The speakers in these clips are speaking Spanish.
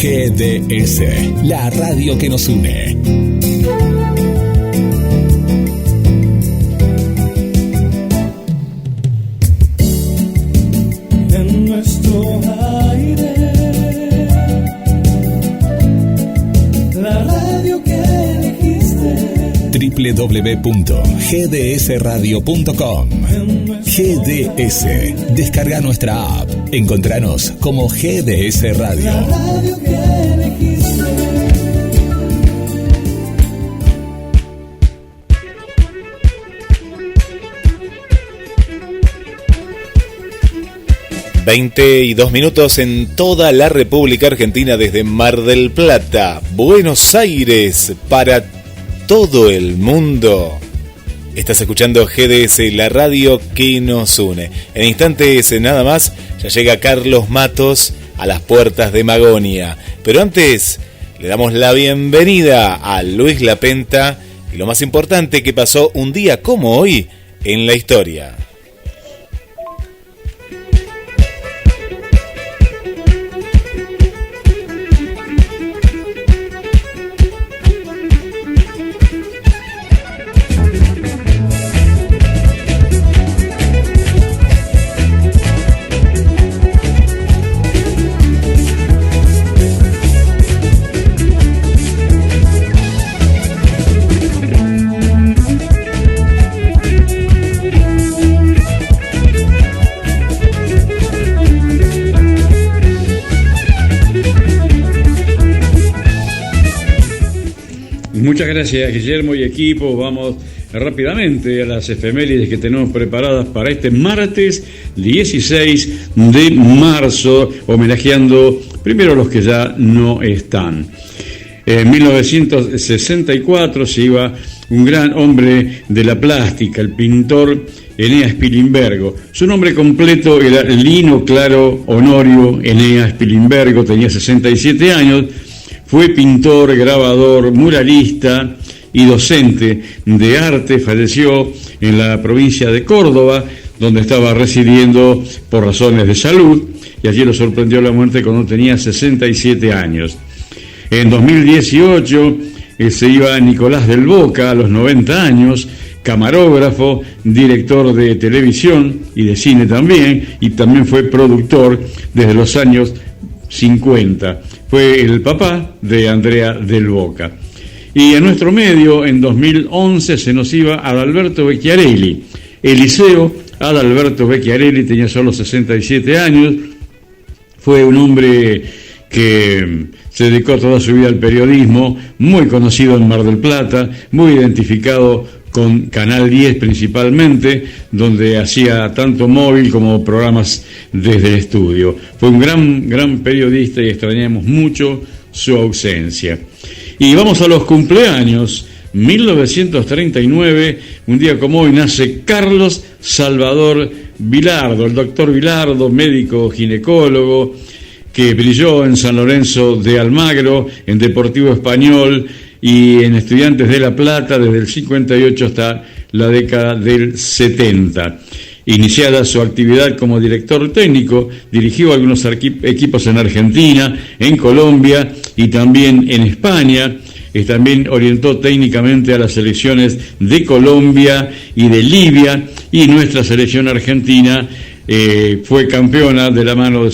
GDS, la radio que nos une. En nuestro aire, la radio que elegiste. www.gdsradio.com. GDS. Descarga nuestra app. Encontranos como GDS Radio. La radio que elegiste. ...22 en toda la República Argentina, desde Mar del Plata, Buenos Aires, para todo el mundo. Estás escuchando GDS, la radio que nos une. En instantes nada más, ya llega Carlos Matos a las puertas de Magonia. Pero antes, le damos la bienvenida a Luis Lapenta y lo más importante, que pasó un día como hoy en la historia. Muchas gracias, Guillermo y equipo. Vamos rápidamente a las efemérides que tenemos preparadas para este martes 16 de marzo, homenajeando primero a los que ya no están. En 1964 se iba un gran hombre de la plástica, el pintor Eneas Pilimbergo. Su nombre completo era Lino Claro Honorio Eneas Pilimbergo, tenía 67 años. Fue pintor, grabador, muralista y docente de arte. Falleció en la provincia de Córdoba, donde estaba residiendo por razones de salud, y allí lo sorprendió la muerte cuando tenía 67 años. En 2018 se iba Nicolás del Boca, a los 90 años, camarógrafo, director de televisión y de cine también, y también fue productor desde los años 50. Fue el papá de Andrea del Boca. Y en nuestro medio, en 2011, se nos iba Adalberto Vecchiarelli. Eliseo Adalberto Vecchiarelli tenía solo 67 años. Fue un hombre que se dedicó toda su vida al periodismo, muy conocido en Mar del Plata, muy identificado con Canal 10 principalmente, donde hacía tanto móvil como programas desde el estudio. Fue un gran periodista y extrañamos mucho su ausencia. Y vamos a los cumpleaños. 1939, un día como hoy, nace Carlos Salvador Vilardo, el doctor Vilardo, médico ginecólogo, que brilló en San Lorenzo de Almagro, en Deportivo Español y en Estudiantes de La Plata desde el 58 hasta la década del 70. Iniciada su actividad como director técnico, dirigió algunos equipos en Argentina, en Colombia y también en España. También orientó técnicamente a las selecciones de Colombia y de Libia, y nuestra selección argentina fue campeona de la mano de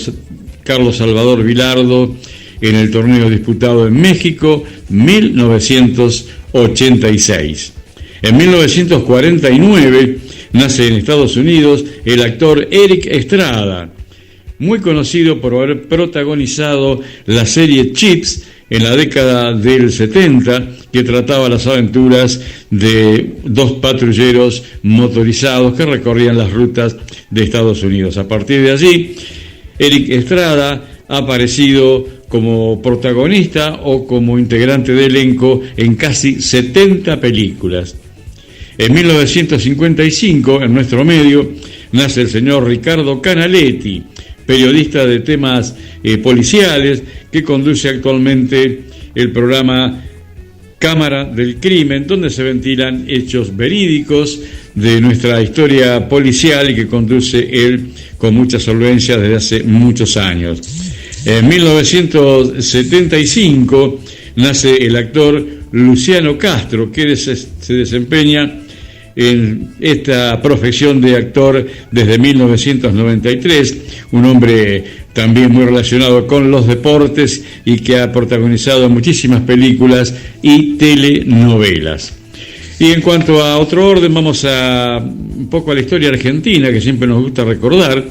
Carlos Salvador Vilardo en el torneo disputado en México, 1986. En 1949 nace en Estados Unidos el actor Eric Estrada, muy conocido por haber protagonizado la serie Chips en la década del 70, que trataba las aventuras de dos patrulleros motorizados que recorrían las rutas de Estados Unidos. A partir de allí, Eric Estrada ha aparecido como protagonista o como integrante de elenco en casi 70 películas. En 1955, en nuestro medio, nace el señor Ricardo Canaletti, periodista de temas policiales, que conduce actualmente el programa Cámara del Crimen, donde se ventilan hechos verídicos de nuestra historia policial y que conduce él con mucha solvencia desde hace muchos años. En 1975 nace el actor Luciano Castro, que se desempeña en esta profesión de actor desde 1993, un hombre también muy relacionado con los deportes y que ha protagonizado muchísimas películas y telenovelas. Y en cuanto a otro orden, vamos un poco a la historia argentina, que siempre nos gusta recordar.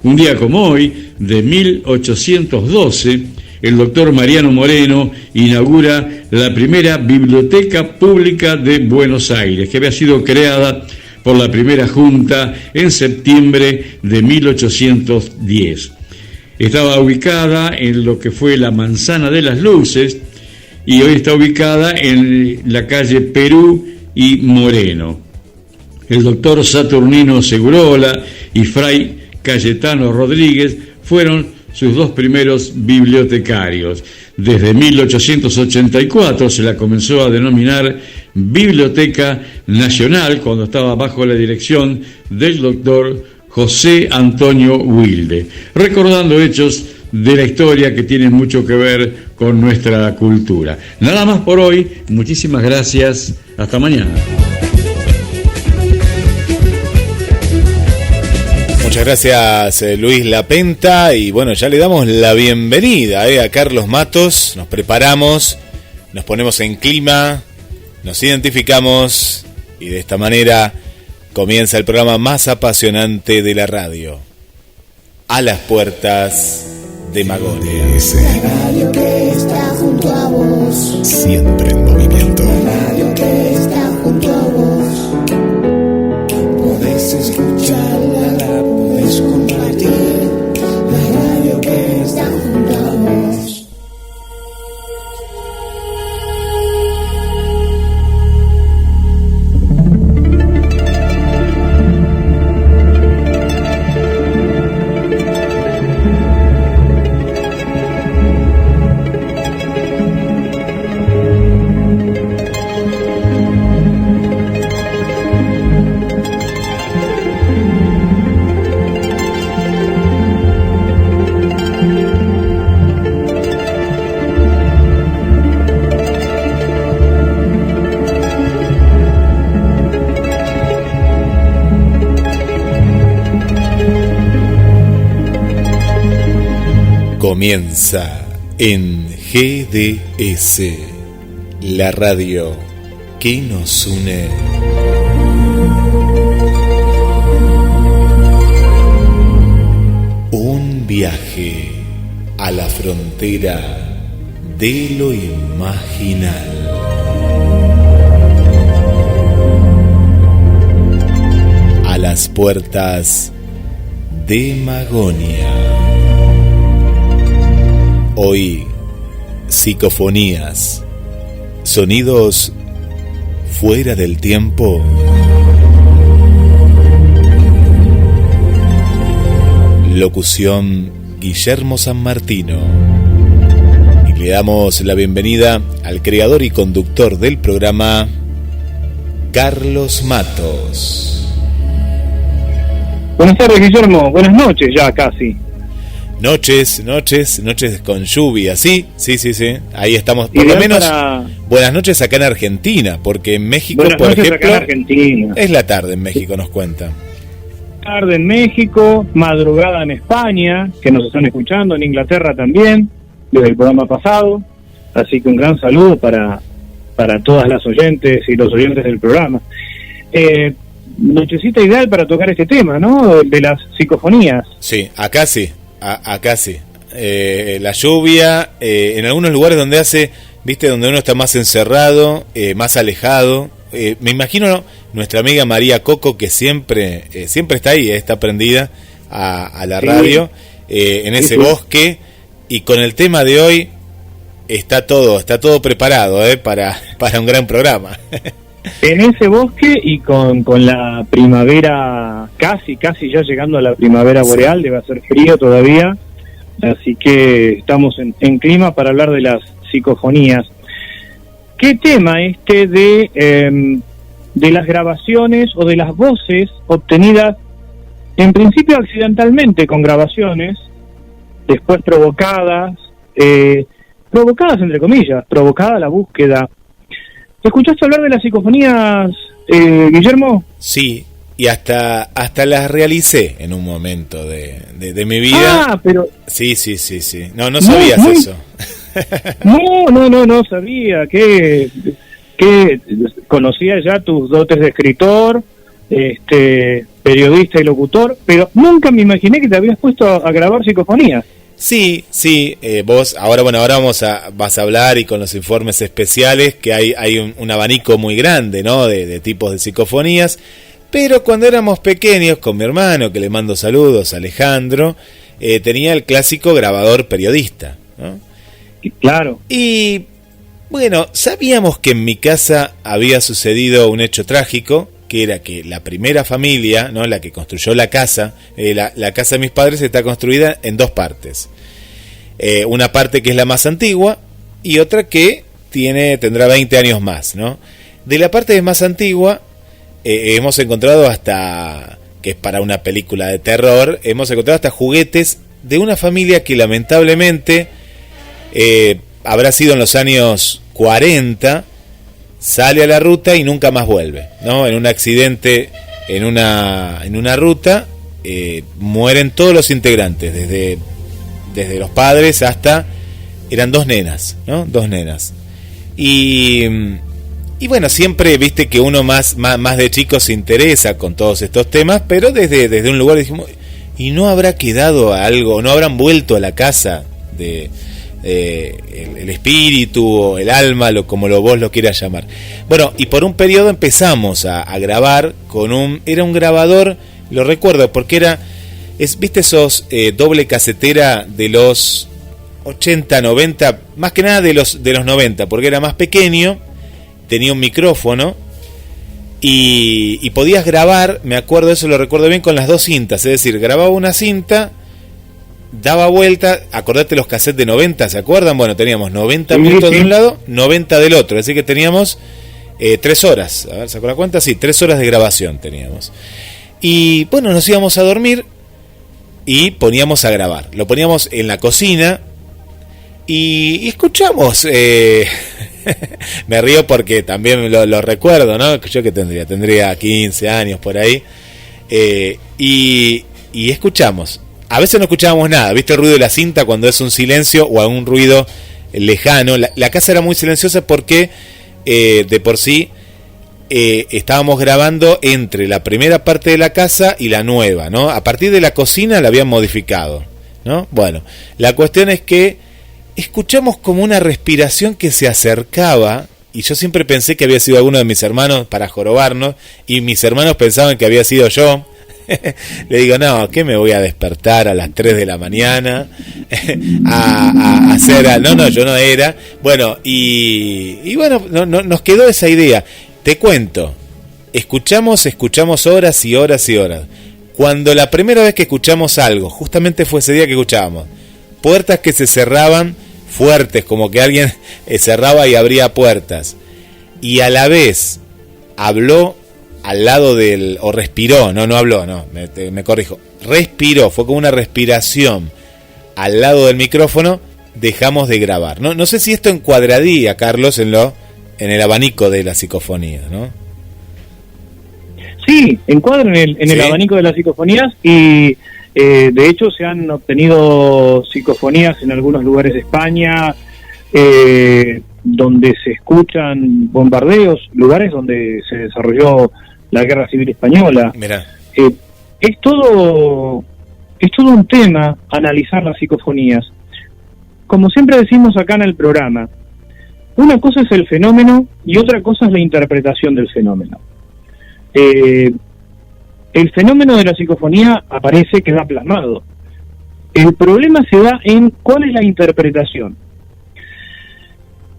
Un día como hoy, de 1812, el doctor Mariano Moreno inaugura la primera biblioteca pública de Buenos Aires, que había sido creada por la primera junta en septiembre de 1810. Estaba ubicada en lo que fue la Manzana de las Luces y hoy está ubicada en la calle Perú y Moreno. El doctor Saturnino Segurola y Fray Cayetano Rodríguez fueron sus dos primeros bibliotecarios. Desde 1884 se la comenzó a denominar Biblioteca Nacional, cuando estaba bajo la dirección del doctor José Antonio Wilde, recordando hechos de la historia que tienen mucho que ver con nuestra cultura. Nada más por hoy, muchísimas gracias, hasta mañana. Muchas gracias, Luis Lapenta, y bueno, ya le damos la bienvenida a Carlos Matos. Nos preparamos, nos ponemos en clima, nos identificamos y de esta manera comienza el programa más apasionante de la radio, A las Puertas de Magonia. La radio que está junto a vos, Siempre en movimiento. la radio que está junto a vos. Podés escucharla, la podés compartir. La radio que está junto a vos. Comienza en GDS, la radio que nos une. Un viaje a la frontera de lo imaginal. A las puertas de Magonia. Hoy, psicofonías, sonidos fuera del tiempo. Locución Guillermo San Martino. Y le damos la bienvenida al creador y conductor del programa, Carlos Matos. Buenas tardes, Guillermo. Buenas noches ya casi. Noches con lluvia, sí. Ahí estamos, por lo menos buenas noches acá en Argentina, porque en México, por ejemplo, es la tarde en México, nos cuenta. Tarde en México, madrugada en España, que nos están escuchando, en Inglaterra también, desde el programa pasado. Así que un gran saludo para todas las oyentes y los oyentes del programa. Nochecita ideal para tocar este tema, ¿no? De las psicofonías. Sí, acá sí. Acá sí. La lluvia, en algunos lugares donde hace, viste, donde uno está más encerrado, más alejado. Me imagino nuestra amiga María Coco, que siempre está ahí, está prendida a la radio, en ese bosque, y con el tema de hoy está todo preparado para un gran programa. En ese bosque y con la primavera, casi ya llegando a la primavera boreal, debe hacer frío todavía, así que estamos en clima para hablar de las psicofonías. ¿Qué tema de las grabaciones o de las voces obtenidas en principio accidentalmente con grabaciones después provocadas entre comillas, provocada la búsqueda. ¿Escuchaste hablar de las psicofonías, Guillermo? Sí, y hasta las realicé en un momento de mi vida. Ah, pero... Sí. No sabías eso. No sabía que conocía ya tus dotes de escritor, periodista y locutor, pero nunca me imaginé que te habías puesto a grabar psicofonías. Sí, vos, ahora vas a hablar, y con los informes especiales, que hay un abanico muy grande, ¿no? de tipos de psicofonías, pero cuando éramos pequeños, con mi hermano, que le mando saludos, Alejandro, tenía el clásico grabador periodista, ¿no? Claro. Y bueno, sabíamos que en mi casa había sucedido un hecho trágico, que era que la primera familia, ¿no? La que construyó la casa, la casa de mis padres está construida en dos partes. Una parte que es la más antigua y otra que tendrá 20 años más, ¿no? De la parte más antigua hemos encontrado hasta, que es para una película de terror, hemos encontrado hasta juguetes de una familia que lamentablemente habrá sido en los años 40, sale a la ruta y nunca más vuelve, ¿no? En un accidente en una ruta mueren todos los integrantes, desde los padres hasta, eran dos nenas, ¿no? Dos nenas. Y bueno, siempre viste que uno más de chico se interesa con todos estos temas, pero desde un lugar dijimos, ¿y no habrá quedado algo, no habrán vuelto a la casa el espíritu o el alma, como vos lo quieras llamar? Bueno, y por un periodo empezamos a grabar era un grabador, lo recuerdo porque viste esos doble casetera de los 80, 90, más que nada de los 90, porque era más pequeño, tenía un micrófono y podías grabar, me acuerdo, eso lo recuerdo bien, con las dos cintas, es decir, grababa una cinta, daba vuelta, acordate los cassettes de 90, ¿se acuerdan? Bueno, teníamos 90 minutos de un lado, 90 del otro, es decir que teníamos 3 horas, a ver, ¿sacó la cuenta? Sí, 3 horas de grabación teníamos. Y bueno, nos íbamos a dormir y poníamos a grabar, lo poníamos en la cocina y escuchamos, me río porque también lo recuerdo, ¿no? Yo que tendría 15 años por ahí, y escuchamos. A veces no escuchábamos nada, ¿viste el ruido de la cinta cuando es un silencio o algún ruido lejano? La casa era muy silenciosa porque de por sí estábamos grabando entre la primera parte de la casa y la nueva, ¿no? A partir de la cocina la habían modificado, ¿no? Bueno, la cuestión es que escuchamos como una respiración que se acercaba, y yo siempre pensé que había sido alguno de mis hermanos para jorobarnos, y mis hermanos pensaban que había sido yo. Le digo, no, ¿qué me voy a despertar a las 3 de la mañana a hacer? No, yo no era. Bueno, y bueno, nos quedó esa idea. Te cuento, escuchamos horas y horas y horas. Cuando la primera vez que escuchamos algo, justamente fue ese día que escuchábamos, puertas que se cerraban fuertes, como que alguien cerraba y abría puertas, y a la vez habló al lado o respiró, no habló, me corrijo, respiró, fue como una respiración al lado del micrófono, dejamos de grabar. No sé si esto encuadraría, Carlos, en el abanico de la psicofonía, ¿no? Sí, encuadra en el abanico de las psicofonías, y de hecho se han obtenido psicofonías en algunos lugares de España, donde se escuchan bombardeos, lugares donde se desarrolló la Guerra Civil Española. Mirá. Es todo un tema analizar las psicofonías. Como siempre decimos acá en el programa, una cosa es el fenómeno y otra cosa es la interpretación del fenómeno. El fenómeno de la psicofonía aparece, queda plasmado. El problema se da en cuál es la interpretación.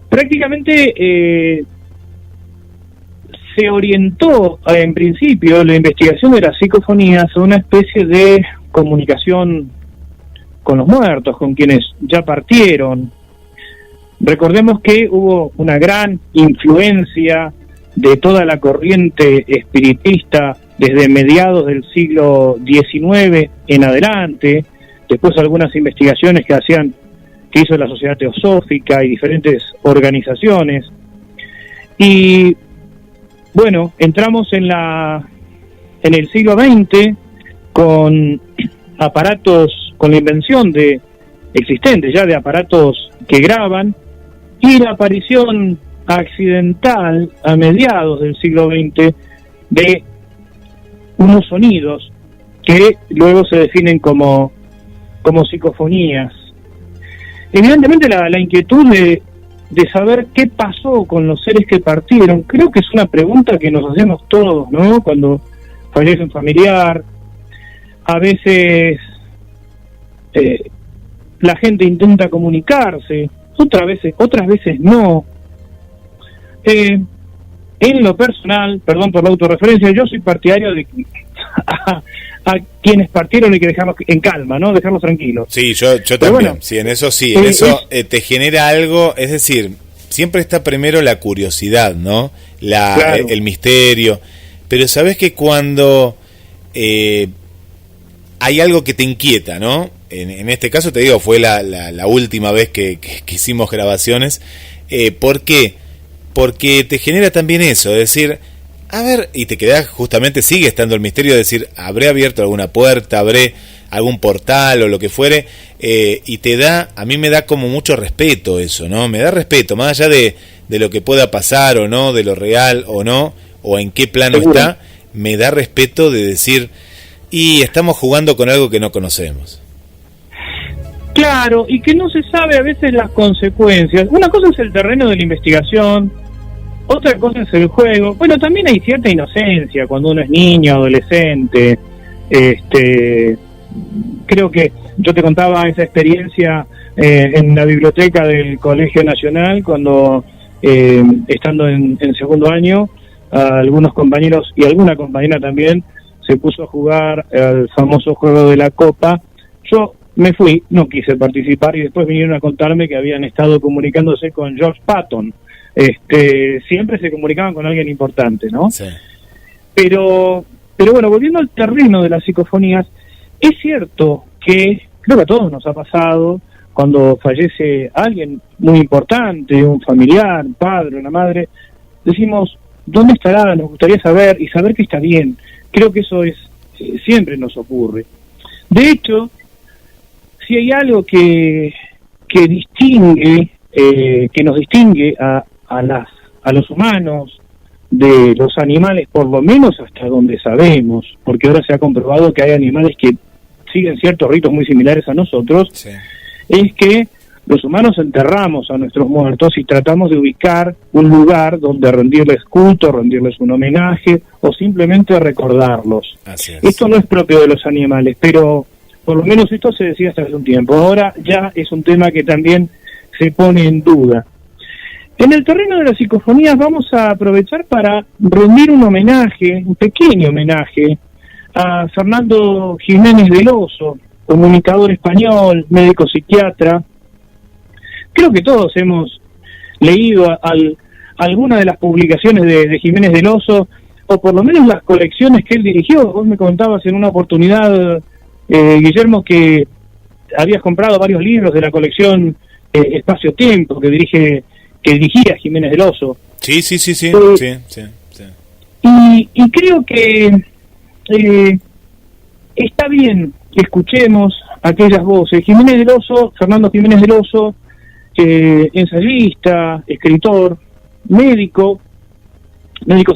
Prácticamente se orientó en principio la investigación de las psicofonías a una especie de comunicación con los muertos, con quienes ya partieron. Recordemos que hubo una gran influencia de toda la corriente espiritista desde mediados del siglo XIX en adelante, después algunas investigaciones que hizo la Sociedad Teosófica y diferentes organizaciones. Y bueno, entramos en el siglo XX con aparatos, con la invención existentes ya de aparatos que graban, y la aparición accidental a mediados del siglo XX de unos sonidos que luego se definen como psicofonías. Evidentemente la inquietud de saber qué pasó con los seres que partieron, creo que es una pregunta que nos hacemos todos, ¿no? Cuando fallece un familiar, a veces la gente intenta comunicarse, otras veces no. En lo personal, perdón por la autorreferencia, yo soy partidario de que a quienes partieron hay que dejarlos en calma, ¿no? Dejarlos tranquilos. Sí, yo también. Bueno, sí, en eso te genera algo, es decir, siempre está primero la curiosidad, ¿no? Claro. El misterio. Pero sabes que cuando hay algo que te inquieta, ¿no? En este caso te digo, fue la última vez que hicimos grabaciones. ¿Por qué? Porque te genera también eso, es decir, a ver, y te quedás, justamente sigue estando el misterio de decir, ¿habré abierto alguna puerta, habré algún portal o lo que fuere? Y a mí me da como mucho respeto eso, ¿no? Me da respeto, más allá de lo que pueda pasar o no, de lo real o no, o en qué plano está, me da respeto de decir, y estamos jugando con algo que no conocemos. Claro, y que no se sabe a veces las consecuencias. Una cosa es el terreno de la investigación, otra cosa es el juego. Bueno, también hay cierta inocencia cuando uno es niño, adolescente. Creo que yo te contaba esa experiencia en la biblioteca del Colegio Nacional, cuando estando en segundo año, algunos compañeros y alguna compañera también se puso a jugar al famoso juego de la copa. Yo me fui, no quise participar, y después vinieron a contarme que habían estado comunicándose con George Patton. Siempre se comunicaban con alguien importante, ¿no? Sí. Pero bueno, volviendo al terreno de las psicofonías, es cierto que creo que a todos nos ha pasado cuando fallece alguien muy importante, un familiar, un padre, una madre, decimos, ¿dónde estará? Nos gustaría saber y saber que está bien. Creo que eso siempre nos ocurre. De hecho, si hay algo que distingue, que nos distingue a los humanos de los animales, por lo menos hasta donde sabemos, porque ahora se ha comprobado que hay animales que siguen ciertos ritos muy similares a nosotros, sí, es que los humanos enterramos a nuestros muertos y tratamos de ubicar un lugar donde rendirles culto, rendirles un homenaje o simplemente recordarlos. Así es. Esto no es propio de los animales, pero por lo menos esto se decía hasta hace un tiempo. Ahora ya es un tema que también se pone en duda. En el terreno de las psicofonías vamos a aprovechar para rendir un homenaje, un pequeño homenaje, a Fernando Jiménez del Oso, comunicador español, médico psiquiatra. Creo que todos hemos leído alguna de las publicaciones de Jiménez del Oso, o por lo menos las colecciones que él dirigió. Vos me contabas en una oportunidad, Guillermo, que habías comprado varios libros de la colección Espacio-Tiempo que dirigía Jiménez del Oso. Sí. Y creo que está bien que escuchemos aquellas voces. Jiménez del Oso, Fernando Jiménez del Oso, ensayista, escritor, médico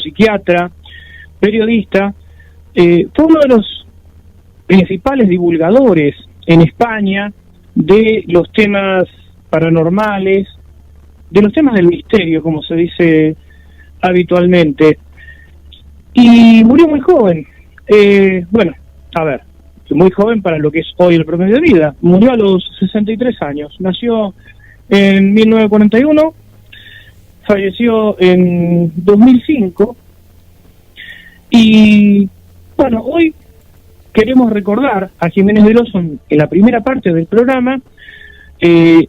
psiquiatra, periodista, fue uno de los principales divulgadores en España de los temas paranormales, de los temas del misterio, como se dice habitualmente, y murió muy joven. Muy joven para lo que es hoy el promedio de vida. Murió a los 63 años. Nació en 1941, falleció en 2005, y bueno, hoy queremos recordar a Jiménez del Oso en la primera parte del programa, en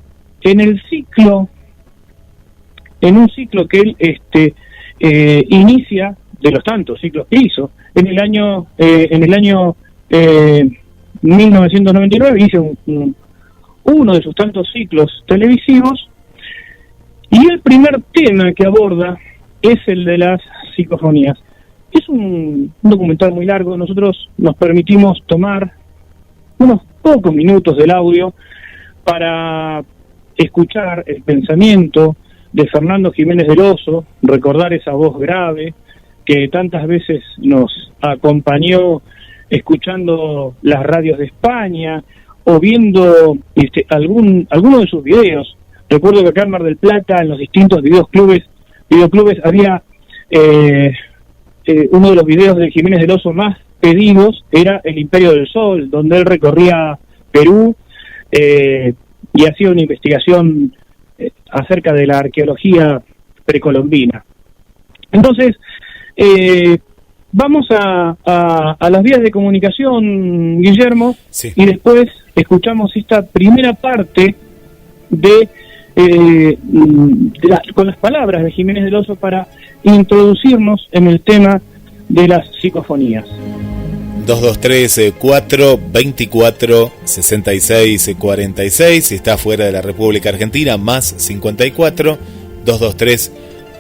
un ciclo que él inicia, de los tantos ciclos que hizo, en el año 1999 hice uno de sus tantos ciclos televisivos, y el primer tema que aborda es el de las psicofonías. Es un documental muy largo. Nosotros nos permitimos tomar unos pocos minutos del audio para escuchar el pensamiento de Fernando Jiménez del Oso, recordar esa voz grave que tantas veces nos acompañó escuchando las radios de España o viendo alguno de sus videos. Recuerdo que acá en Mar del Plata, en los distintos videoclubes había uno de los videos de Jiménez del Oso más pedidos, era El Imperio del Sol, donde él recorría Perú y hacía una investigación acerca de la arqueología precolombina. Entonces, vamos a las vías de comunicación, Guillermo, sí. Y después escuchamos esta primera parte con las palabras de Jiménez del Oso para introducirnos en el tema de las psicofonías. 223-424-6646, si está fuera de la República Argentina, más 54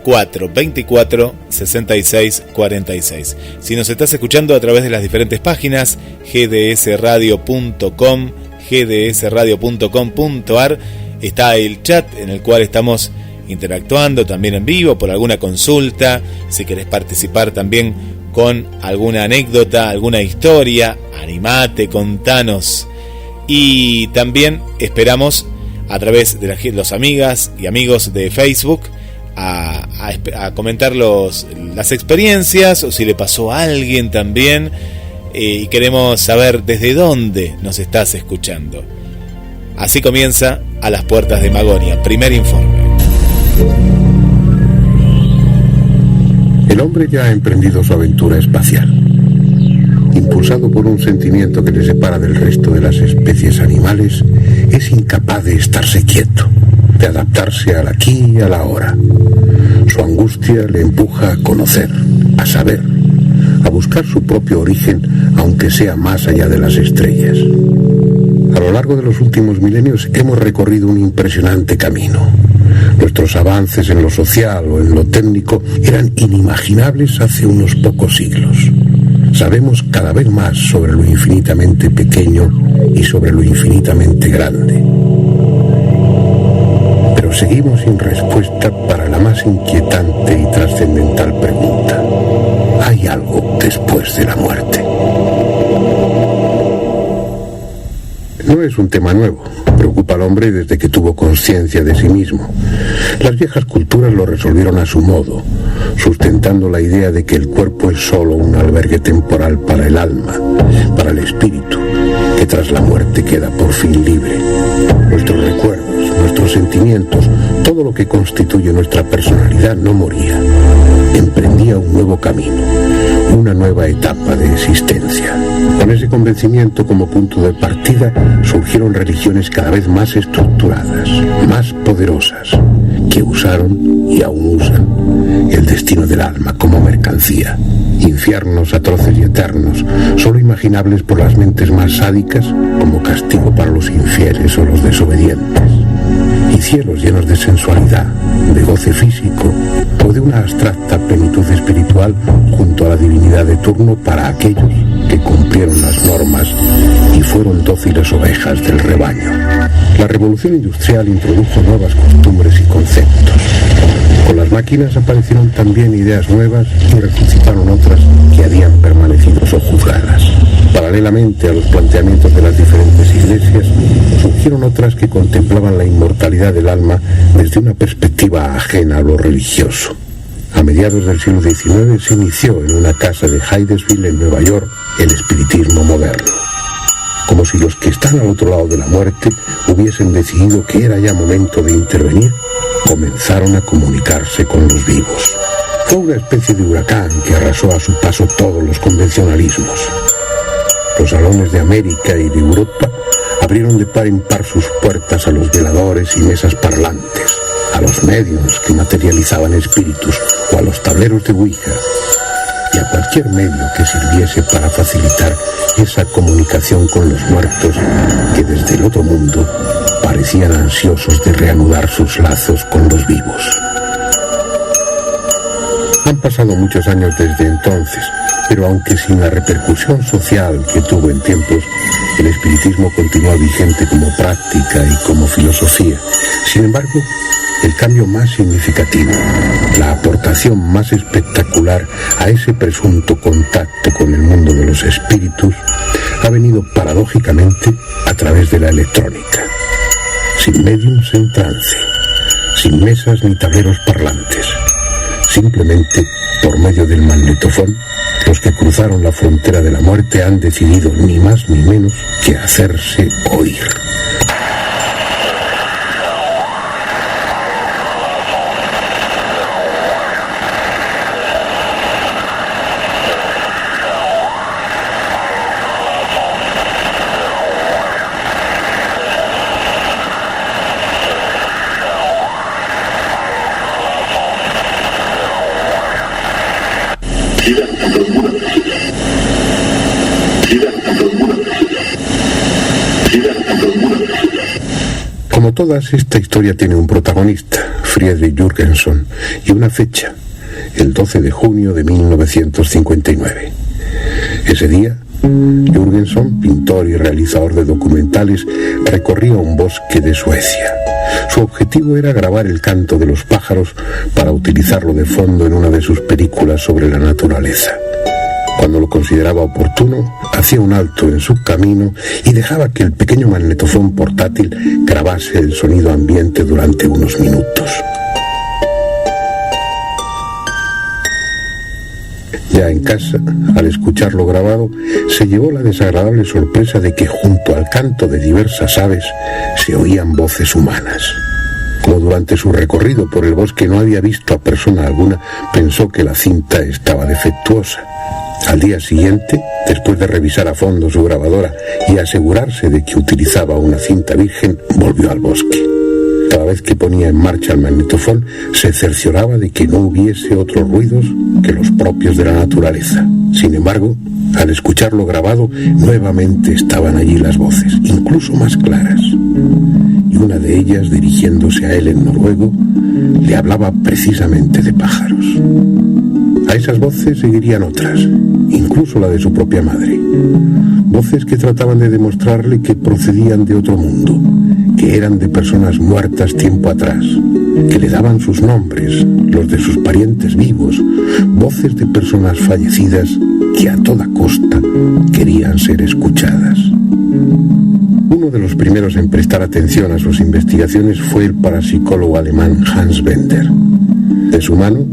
223-424-6646. Si nos estás escuchando a través de las diferentes páginas, gdsradio.com, gdsradio.com.ar, está el chat en el cual estamos interactuando también en vivo por alguna consulta. Si querés participar también con alguna anécdota, alguna historia, animate, contanos. Y también esperamos a través de los amigas y amigos de Facebook a comentar las experiencias, o si le pasó a alguien también, y queremos saber desde dónde nos estás escuchando. Así comienza A las Puertas de Magonia, primer informe. El hombre ya ha emprendido su aventura espacial. Impulsado por un sentimiento que le separa del resto de las especies animales, es incapaz de estarse quieto, de adaptarse al aquí y a la ahora. Su angustia le empuja a conocer, a saber, a buscar su propio origen, aunque sea más allá de las estrellas. A lo largo de los últimos milenios hemos recorrido un impresionante camino. Nuestros avances en lo social o en lo técnico eran inimaginables hace unos pocos siglos. Sabemos cada vez más sobre lo infinitamente pequeño y sobre lo infinitamente grande. Pero seguimos sin respuesta para la más inquietante y trascendental pregunta: ¿hay algo después de la muerte? No es un tema nuevo. Preocupa al hombre desde que tuvo conciencia de sí mismo. Las viejas culturas lo resolvieron a su modo, sustentando la idea de que el cuerpo es solo un albergue temporal para el alma, para el espíritu, que tras la muerte queda por fin libre. Nuestros recuerdos, nuestros sentimientos, todo lo que constituye nuestra personalidad no moría. Emprendía un nuevo camino, una nueva etapa de existencia. Con ese convencimiento como punto de partida, surgieron religiones cada vez más estructuradas, más poderosas, que usaron y aún usan el destino del alma como mercancía. Infiernos atroces y eternos, solo imaginables por las mentes más sádicas, como castigo para los infieles o los desobedientes. Y cielos llenos de sensualidad, de goce físico o de una abstracta plenitud espiritual junto a la divinidad de turno para aquellos que cumplieron las normas y fueron dóciles ovejas del rebaño. La revolución industrial introdujo nuevas costumbres y conceptos. Con las máquinas aparecieron también ideas nuevas y resucitaron otras que habían permanecido sojuzgadas. Paralelamente a los planteamientos de las diferentes iglesias, surgieron otras que contemplaban la inmortalidad del alma desde una perspectiva ajena a lo religioso. A mediados del siglo XIX se inició en una casa de Hydesville, en Nueva York, el espiritismo moderno. Como si los que están al otro lado de la muerte hubiesen decidido que era ya momento de intervenir, comenzaron a comunicarse con los vivos. Fue una especie de huracán que arrasó a su paso todos los convencionalismos. Los salones de América y de Europa abrieron de par en par sus puertas a los veladores y mesas parlantes, a los médiums que materializaban espíritus o a los tableros de Ouija. Y a cualquier medio que sirviese para facilitar esa comunicación con los muertos que desde el otro mundo parecían ansiosos de reanudar sus lazos con los vivos. Han pasado muchos años desde entonces, pero aunque sin la repercusión social que tuvo en tiempos, el espiritismo continúa vigente como práctica y como filosofía. Sin embargo, el cambio más significativo, la aportación más espectacular a ese presunto contacto con el mundo de los espíritus, ha venido paradójicamente a través de la electrónica. Sin médiums en trance, sin mesas ni tableros parlantes, simplemente por medio del magnetofón, los que cruzaron la frontera de la muerte han decidido ni más ni menos que hacerse oír. Como todas, esta historia tiene un protagonista, Friedrich Jürgenson, y una fecha, el 12 de junio de 1959. Ese día, Jürgenson, pintor y realizador de documentales, recorría un bosque de Suecia. Su objetivo era grabar el canto de los pájaros para utilizarlo de fondo en una de sus películas sobre la naturaleza. Cuando lo consideraba oportuno, hacía un alto en su camino y dejaba que el pequeño magnetofón portátil grabase el sonido ambiente durante unos minutos. Ya en casa, al escucharlo grabado, se llevó la desagradable sorpresa de que junto al canto de diversas aves se oían voces humanas. Como durante su recorrido por el bosque no había visto a persona alguna, pensó que la cinta estaba defectuosa. Al día siguiente, después de revisar a fondo su grabadora y asegurarse de que utilizaba una cinta virgen, volvió al bosque. Cada vez que ponía en marcha el magnetofón, se cercioraba de que no hubiese otros ruidos que los propios de la naturaleza. Sin embargo, al escucharlo grabado, nuevamente estaban allí las voces, incluso más claras. Y una de ellas, dirigiéndose a él en noruego, le hablaba precisamente de pájaros. A esas voces seguirían otras, incluso la de su propia madre. Voces que trataban de demostrarle que procedían de otro mundo, que eran de personas muertas tiempo atrás, que le daban sus nombres, los de sus parientes vivos, voces de personas fallecidas que a toda costa querían ser escuchadas. Uno de los primeros en prestar atención a sus investigaciones fue el parapsicólogo alemán Hans Bender. De su mano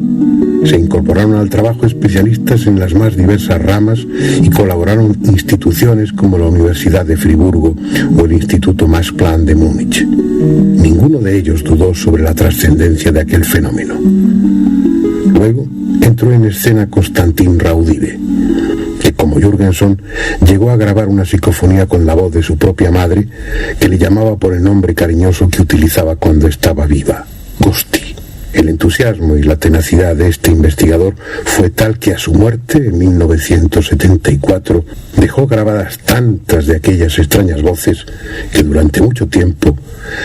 se incorporaron al trabajo especialistas en las más diversas ramas y colaboraron instituciones como la Universidad de Friburgo o el Instituto Max Planck de Múnich. Ninguno de ellos dudó sobre la trascendencia de aquel fenómeno. Luego entró en escena Konstantin Raudive, que como Jürgenson llegó a grabar una psicofonía con la voz de su propia madre, que le llamaba por el nombre cariñoso que utilizaba cuando estaba viva, Gosti. El entusiasmo y la tenacidad de este investigador fue tal que a su muerte, en 1974, dejó grabadas tantas de aquellas extrañas voces que durante mucho tiempo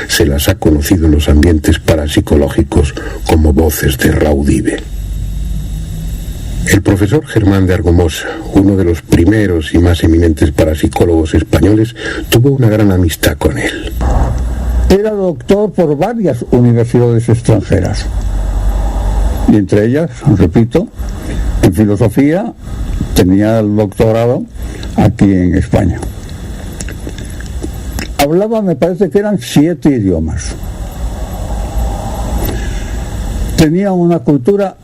se las ha conocido en los ambientes parapsicológicos como voces de Raudive. El profesor Germán de Argomosa, uno de los primeros y más eminentes parapsicólogos españoles, tuvo una gran amistad con él. Era doctor por varias universidades extranjeras, y entre ellas, repito, en filosofía tenía el doctorado aquí en España. Hablaba, me parece que eran 7 idiomas. Tenía una cultura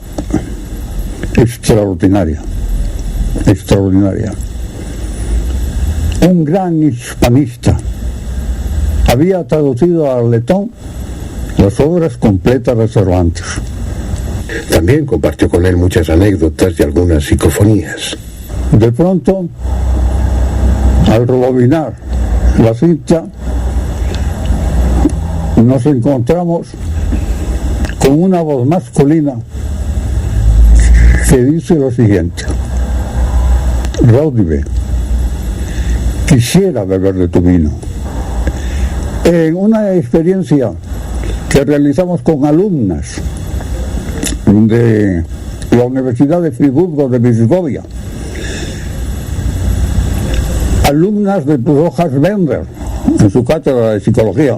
extraordinaria. Un gran hispanista. Había traducido al letón las obras completas de Cervantes. También compartió con él muchas anécdotas y algunas psicofonías. De pronto, al rebobinar la cinta, nos encontramos con una voz masculina que dice lo siguiente: Raudive, quisiera beber de tu vino. En una experiencia que realizamos con alumnas de la Universidad de Friburgo de Brisgovia, alumnas de Rojas Bender en su cátedra de psicología,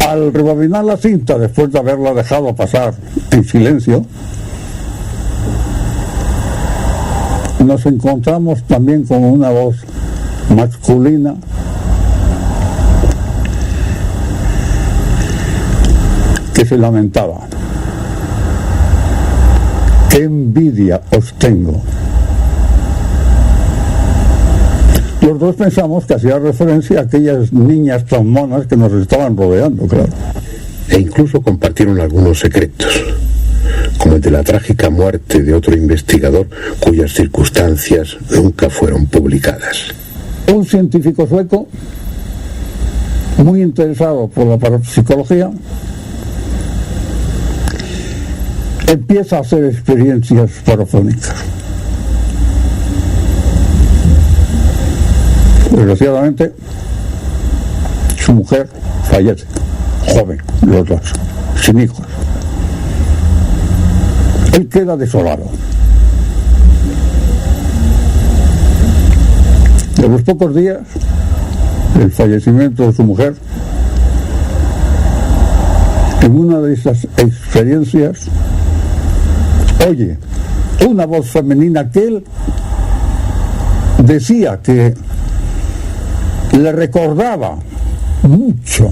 al rebobinar la cinta después de haberla dejado pasar en silencio, nos encontramos también con una voz masculina que se lamentaba. ¡Qué envidia os tengo! Los dos pensamos que hacía referencia a aquellas niñas tan monas que nos estaban rodeando, claro. E incluso compartieron algunos secretos, como el de la trágica muerte de otro investigador cuyas circunstancias nunca fueron publicadas. Un científico sueco muy interesado por la parapsicología empieza a hacer experiencias parafónicas. Desgraciadamente, su mujer fallece, joven, los dos, sin hijos. Él queda desolado. De los pocos días del fallecimiento de su mujer, en una de esas experiencias, oye una voz femenina que él decía que le recordaba mucho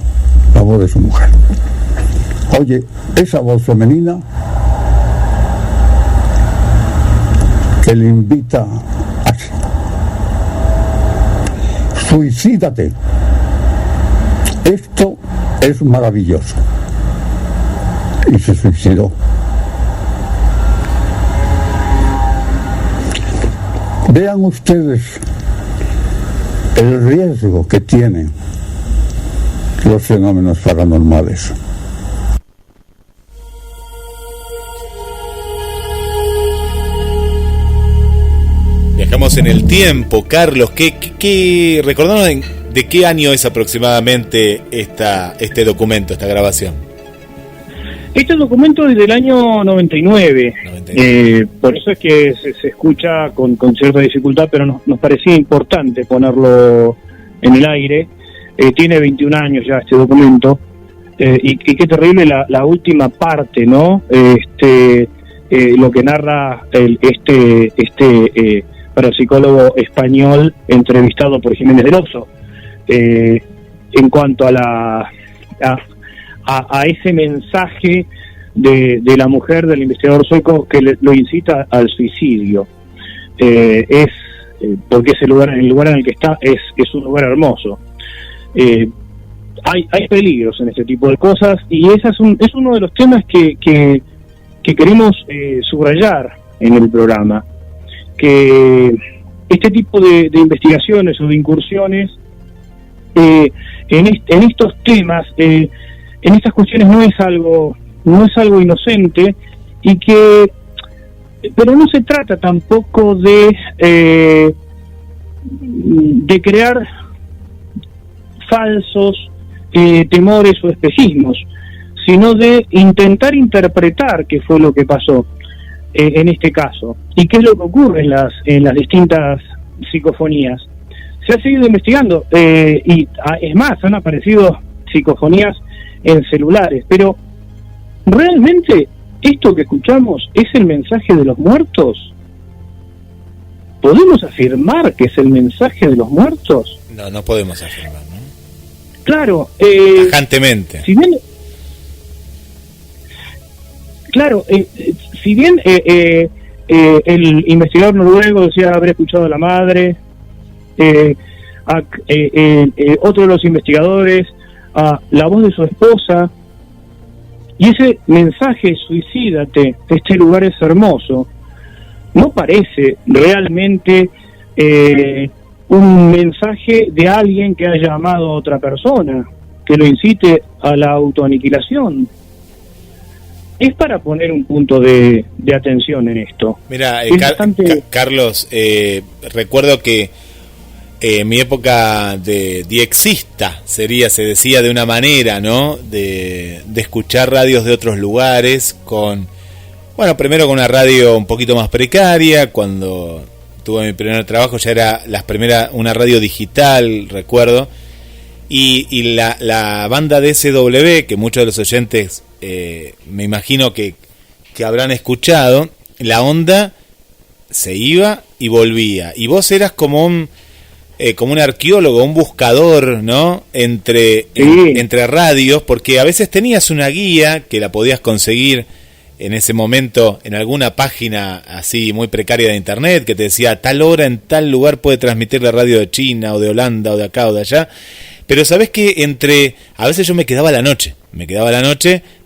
la voz de su mujer. Oye, esa voz femenina que le invita a suicídate. Esto es maravilloso. Y se suicidó. Vean ustedes el riesgo que tienen los fenómenos paranormales. Viajamos en el tiempo, Carlos. Recordanos de qué año es aproximadamente este documento, esta grabación. Este documento es del año 99. Por eso es que se escucha con cierta dificultad, pero nos parecía importante ponerlo en el aire. Tiene 21 años ya este documento. Y qué terrible la última parte, ¿no? Lo que narra este parapsicólogo español entrevistado por Jiménez del Oso, en cuanto a ese mensaje de la mujer del investigador sueco que lo incita al suicidio. Porque el lugar en el que está es un lugar hermoso. Hay peligros en este tipo de cosas, y ese es uno de los temas que queremos subrayar en el programa, que este tipo de investigaciones o de incursiones en estos temas, en estas cuestiones, no es algo inocente, pero no se trata tampoco de crear falsos temores o espejismos, sino de intentar interpretar qué fue lo que pasó en este caso y qué es lo que ocurre en las distintas psicofonías. Se ha seguido investigando y es más, han aparecido psicofonías en celulares, pero ¿realmente esto que escuchamos es el mensaje de los muertos? ¿Podemos afirmar que es el mensaje de los muertos? No podemos afirmar, ¿no? Claro. Tajantemente. Si bien el investigador noruego decía haber escuchado a la madre, otro de los investigadores la voz de su esposa, y ese mensaje, suicídate, este lugar es hermoso, no parece realmente un mensaje de alguien que haya amado a otra persona, que lo incite a la autoaniquilación. es para poner un punto de atención en esto. Mira, Es bastante- Carlos, recuerdo que mi época de diexista se decía de una manera, ¿no? De escuchar radios de otros lugares primero con una radio un poquito más precaria. Cuando tuve mi primer trabajo ya era una radio digital, recuerdo. Y la banda de SW, que muchos de los oyentes me imagino que habrán escuchado, la onda se iba y volvía. Y vos eras como un arqueólogo, un buscador, ¿no? Entre radios, porque a veces tenías una guía que la podías conseguir en ese momento en alguna página así muy precaria de internet, que te decía a tal hora en tal lugar puede transmitir la radio de China o de Holanda o de acá o de allá. Pero sabés que a veces yo me quedaba la noche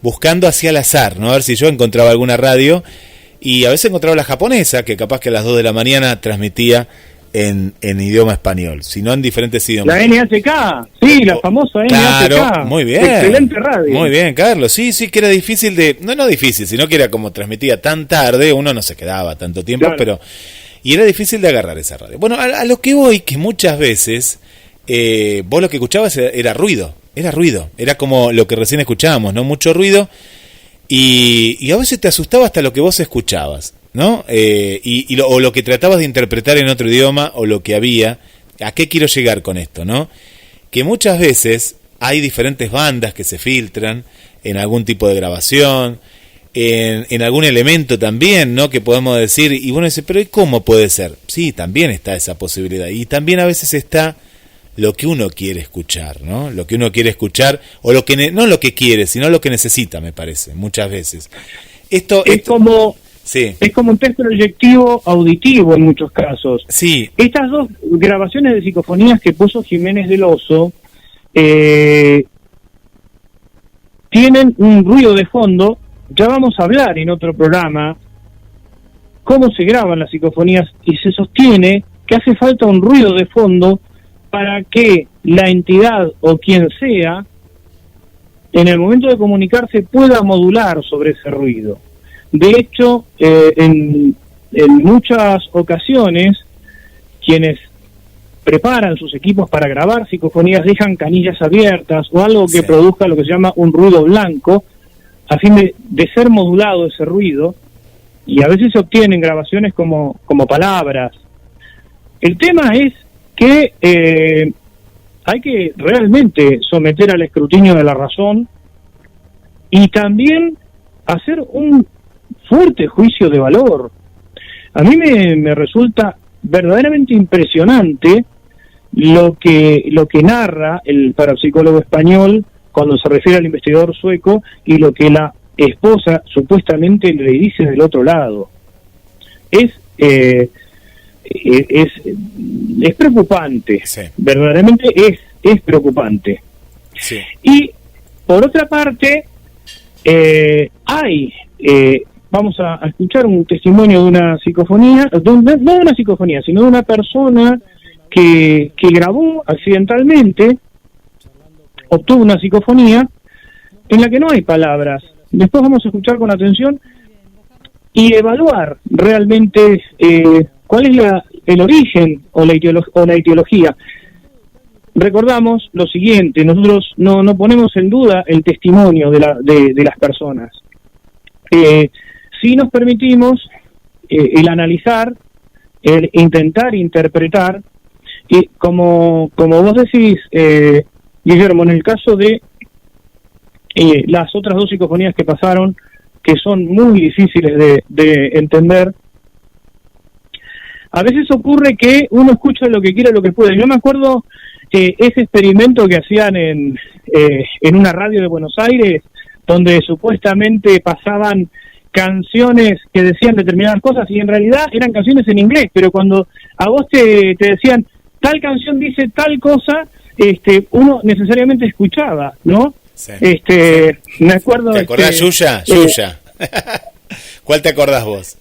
buscando hacia al azar, ¿no? A ver si yo encontraba alguna radio, y a veces encontraba la japonesa, que capaz que a las 2 de la mañana transmitía en idioma español, sino en diferentes idiomas. La NHK, sí, la famosa NHK. Claro, muy bien. Excelente radio. Muy bien, Carlos. Sí, que era difícil no difícil, sino que era como transmitía tan tarde, uno no se quedaba tanto tiempo, Claro. Y era difícil de agarrar esa radio. Bueno, a lo que voy, que muchas veces vos lo que escuchabas era ruido, era como lo que recién escuchábamos, ¿no? Mucho ruido, y a veces te asustaba hasta lo que vos escuchabas, ¿no? O lo que tratabas de interpretar en otro idioma, o lo que había. ¿A qué quiero llegar con esto, no? Que muchas veces hay diferentes bandas que se filtran en algún tipo de grabación, en algún elemento también, ¿no? Que podemos decir, y bueno, dice, pero ¿y cómo puede ser? Sí, también está esa posibilidad, y también a veces está lo que uno quiere escuchar, ¿no? Lo que uno quiere escuchar, o lo que no lo que quiere, sino lo que necesita, me parece, muchas veces. Esto como sí. Es como un test proyectivo auditivo en muchos casos. Sí. Estas dos grabaciones de psicofonías que puso Jiménez del Oso tienen un ruido de fondo. Ya vamos a hablar en otro programa cómo se graban las psicofonías, y se sostiene que hace falta un ruido de fondo para que la entidad o quien sea, en el momento de comunicarse, pueda modular sobre ese ruido. De hecho, en muchas ocasiones, quienes preparan sus equipos para grabar psicofonías dejan canillas abiertas o algo que produzca lo que se llama un ruido blanco, a fin de ser modulado ese ruido, y a veces se obtienen grabaciones como palabras. El tema es que hay que realmente someter al escrutinio de la razón, y también hacer un fuerte juicio de valor. A mí me resulta verdaderamente impresionante lo que narra el parapsicólogo español cuando se refiere al investigador sueco, y lo que la esposa supuestamente le dice del otro lado. Es preocupante, sí. Verdaderamente es preocupante. Sí. Y por otra parte, vamos a escuchar un testimonio de una psicofonía, no de una psicofonía, sino de una persona que grabó accidentalmente, obtuvo una psicofonía en la que no hay palabras. Después vamos a escuchar con atención y evaluar realmente cuál es el origen o la etiología. Recordamos lo siguiente: nosotros no ponemos en duda el testimonio de las personas. Sí nos permitimos el analizar, el intentar interpretar, y como vos decís, Guillermo, en el caso de las otras dos psicofonías que pasaron, que son muy difíciles de entender, a veces ocurre que uno escucha lo que quiere, lo que puede. Yo me acuerdo ese experimento que hacían en una radio de Buenos Aires, donde supuestamente pasaban canciones que decían determinadas cosas, y en realidad eran canciones en inglés, pero cuando a vos te decían tal canción dice tal cosa, uno necesariamente escuchaba, ¿no? Sí. Me acuerdo. ¿Te acordás, Yuya? ¿Cuál te acordás vos?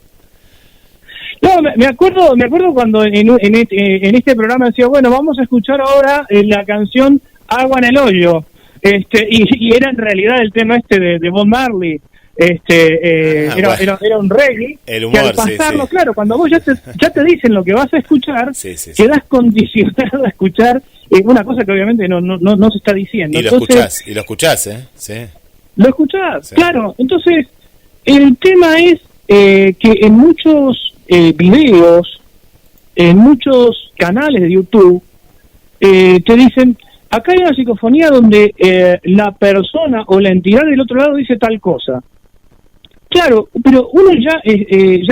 No, me acuerdo cuando en este programa decía, bueno, vamos a escuchar ahora la canción Agua en el Hoyo, y era en realidad el tema de Bob Marley, Era un reggae. El humor, que al pasarlo, sí. claro, cuando vos ya te dicen lo que vas a escuchar, Sí. quedás condicionado a escuchar una cosa que obviamente no se está diciendo. Y lo escuchás, ¿eh? Sí. Lo escuchás, Sí. claro. Entonces, el tema es que en muchos videos, en muchos canales de YouTube, te dicen, acá hay una psicofonía donde la persona o la entidad del otro lado dice tal cosa. Claro, pero uno ya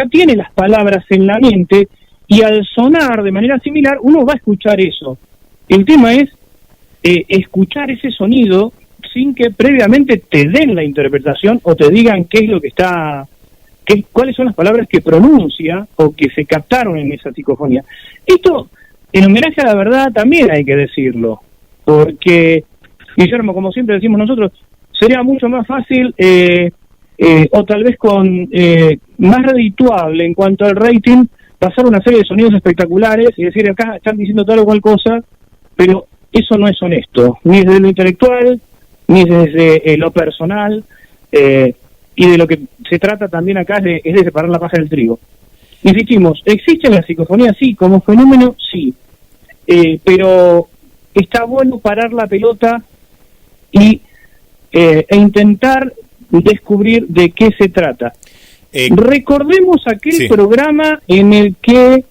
tiene las palabras en la mente y al sonar de manera similar uno va a escuchar eso. El tema es escuchar ese sonido sin que previamente te den la interpretación o te digan qué es lo que está, cuáles son las palabras que pronuncia o que se captaron en esa psicofonía. Esto, en homenaje a la verdad, también hay que decirlo, porque, Guillermo, como siempre decimos nosotros, sería mucho más fácil o tal vez más redituable en cuanto al rating, pasar una serie de sonidos espectaculares y decir, acá están diciendo tal o cual cosa, pero eso no es honesto, ni desde lo intelectual, ni desde lo personal, y de lo que se trata también acá es de separar la paja del trigo. Insistimos, ¿existe la psicofonía? Sí, como fenómeno, sí, pero está bueno parar la pelota e intentar descubrir de qué se trata. Recordemos aquel programa en el que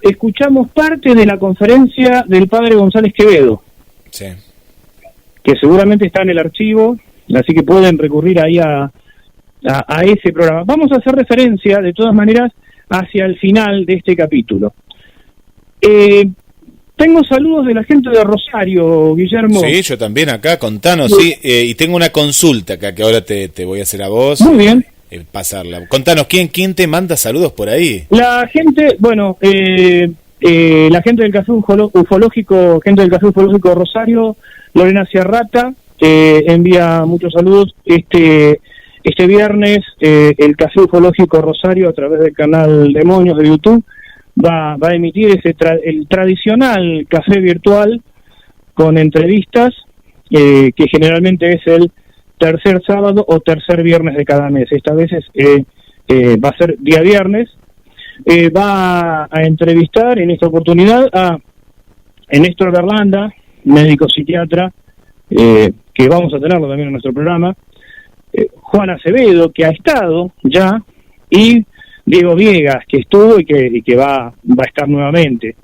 escuchamos parte de la conferencia del padre González Quevedo, que seguramente está en el archivo, así que pueden recurrir ahí a ese programa. Vamos a hacer referencia, de todas maneras, hacia el final de este capítulo. Tengo saludos de la gente de Rosario, Guillermo. Sí, yo también acá, contanos, sí, y tengo una consulta acá que ahora te voy a hacer a vos. Muy bien. Pasarla. Contanos, ¿quién te manda saludos por ahí? La gente, bueno, la gente del Café Ufológico, gente del Café Ufológico Rosario, Lorena Ciarrata, envía muchos saludos. Este viernes, el Café Ufológico Rosario, a través del canal Demonios de YouTube, va a emitir el tradicional café virtual con entrevistas, que generalmente es el tercer sábado o tercer viernes de cada mes. Esta vez va a ser día viernes. Va a entrevistar en esta oportunidad a Néstor Berlanda, médico psiquiatra, que vamos a tenerlo también en nuestro programa, Juan Acevedo, que ha estado ya, y Diego Viegas, que estuvo y que va a estar nuevamente.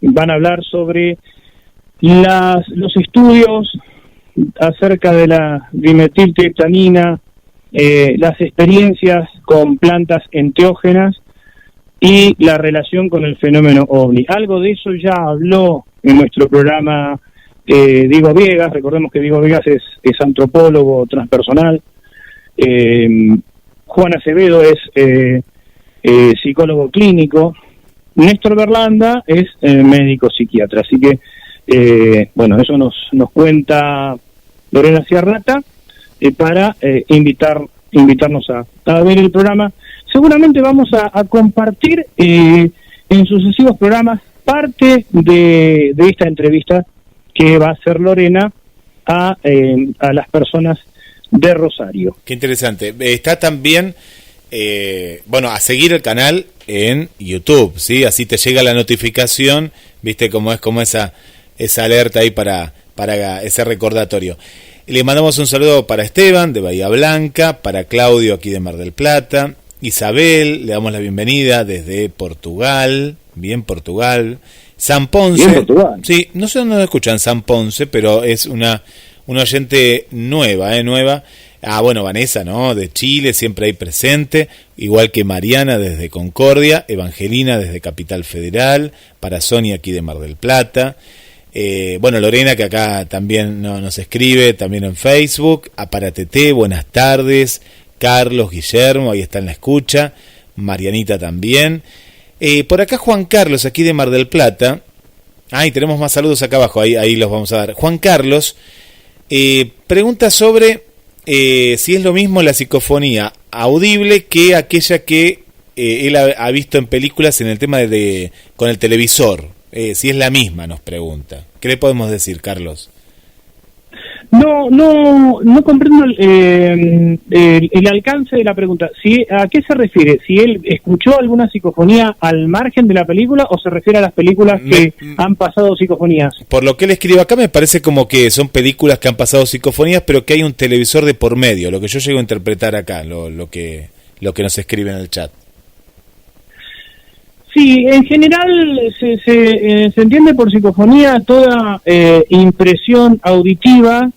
Van a hablar sobre los estudios acerca de la dimetiltriptamina, las experiencias con plantas enteógenas y la relación con el fenómeno OVNI. Algo de eso ya habló en nuestro programa Diego Viegas. Recordemos que Diego Viegas es antropólogo transpersonal. Juan Acevedo es psicólogo clínico. Néstor Berlanda es médico psiquiatra. Así que, bueno, eso nos cuenta Lorena Ciarrata para invitarnos a ver el programa. Seguramente vamos a compartir en sucesivos programas parte de esta entrevista que va a hacer Lorena a las personas de Rosario. Qué interesante. Está también, a seguir el canal en YouTube, ¿sí? Así te llega la notificación, viste cómo es como esa alerta ahí para ese recordatorio. Le mandamos un saludo para Esteban de Bahía Blanca, para Claudio aquí de Mar del Plata, Isabel, le damos la bienvenida desde Portugal, bien Portugal, San Ponce, bien Portugal. Sí, no sé dónde nos escuchan San Ponce, pero es una oyente nueva. Vanessa, ¿no? De Chile, siempre ahí presente, igual que Mariana desde Concordia, Evangelina desde Capital Federal, para Sonia aquí de Mar del Plata, Lorena, que acá también nos escribe, también en Facebook, para Tete, buenas tardes, Carlos, Guillermo, ahí está en la escucha, Marianita también, por acá Juan Carlos, aquí de Mar del Plata, tenemos más saludos acá abajo, ahí los vamos a dar. Juan Carlos pregunta sobre si es lo mismo la psicofonía audible que aquella que él ha visto en películas en el tema con el televisor. Si es la misma, nos pregunta. ¿Qué le podemos decir, Carlos? No comprendo el alcance de la pregunta. ¿A qué se refiere? ¿Si él escuchó alguna psicofonía al margen de la película o se refiere a las películas que han pasado psicofonías? Por lo que él escribe acá me parece como que son películas que han pasado psicofonías, pero que hay un televisor de por medio, lo que yo llego a interpretar acá, lo que nos escribe en el chat. Sí, en general se entiende por psicofonía toda impresión auditiva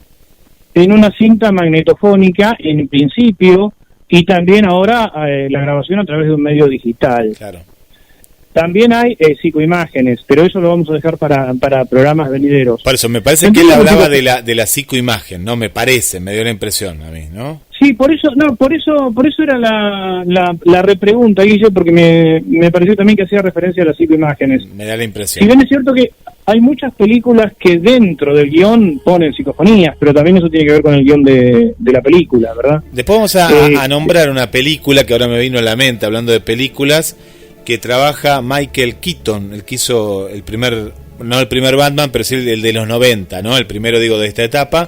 en una cinta magnetofónica, en principio, y también ahora la grabación a través de un medio digital. Claro. También hay psicoimágenes, pero eso lo vamos a dejar para programas venideros. Por eso, me parece que él hablaba de la psicoimagen, ¿no? Me dio la impresión a mí, ¿no? Sí, por eso era la repregunta, Guille, porque me pareció también que hacía referencia a las psicoimágenes. Me da la impresión. Si bien es cierto que hay muchas películas que dentro del guión ponen psicofonías, pero también eso tiene que ver con el guión de la película, ¿verdad? Después vamos a nombrar una película que ahora me vino a la mente, hablando de películas, que trabaja Michael Keaton, el que hizo no el primer Batman, pero sí el de los 90, ¿no? El primero, digo, de esta etapa,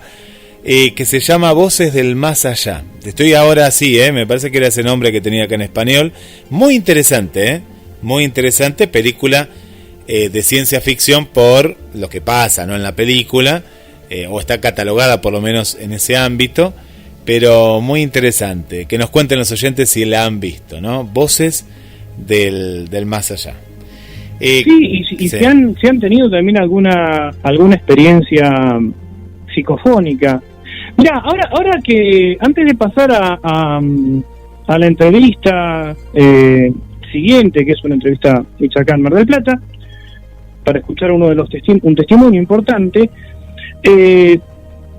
que se llama Voces del Más Allá. Estoy ahora así, me parece que era ese nombre que tenía acá en español. Muy interesante, muy interesante, película de ciencia ficción por lo que pasa, ¿no? En la película, o está catalogada por lo menos en ese ámbito, pero muy interesante. Que nos cuenten los oyentes si la han visto, ¿no? Voces del Más Allá. Sí, si han tenido también alguna experiencia psicofónica. Mira, ahora que antes de pasar a la entrevista siguiente, que es una entrevista hecha acá en Mar del Plata, para escuchar uno de los un testimonio importante, ¿te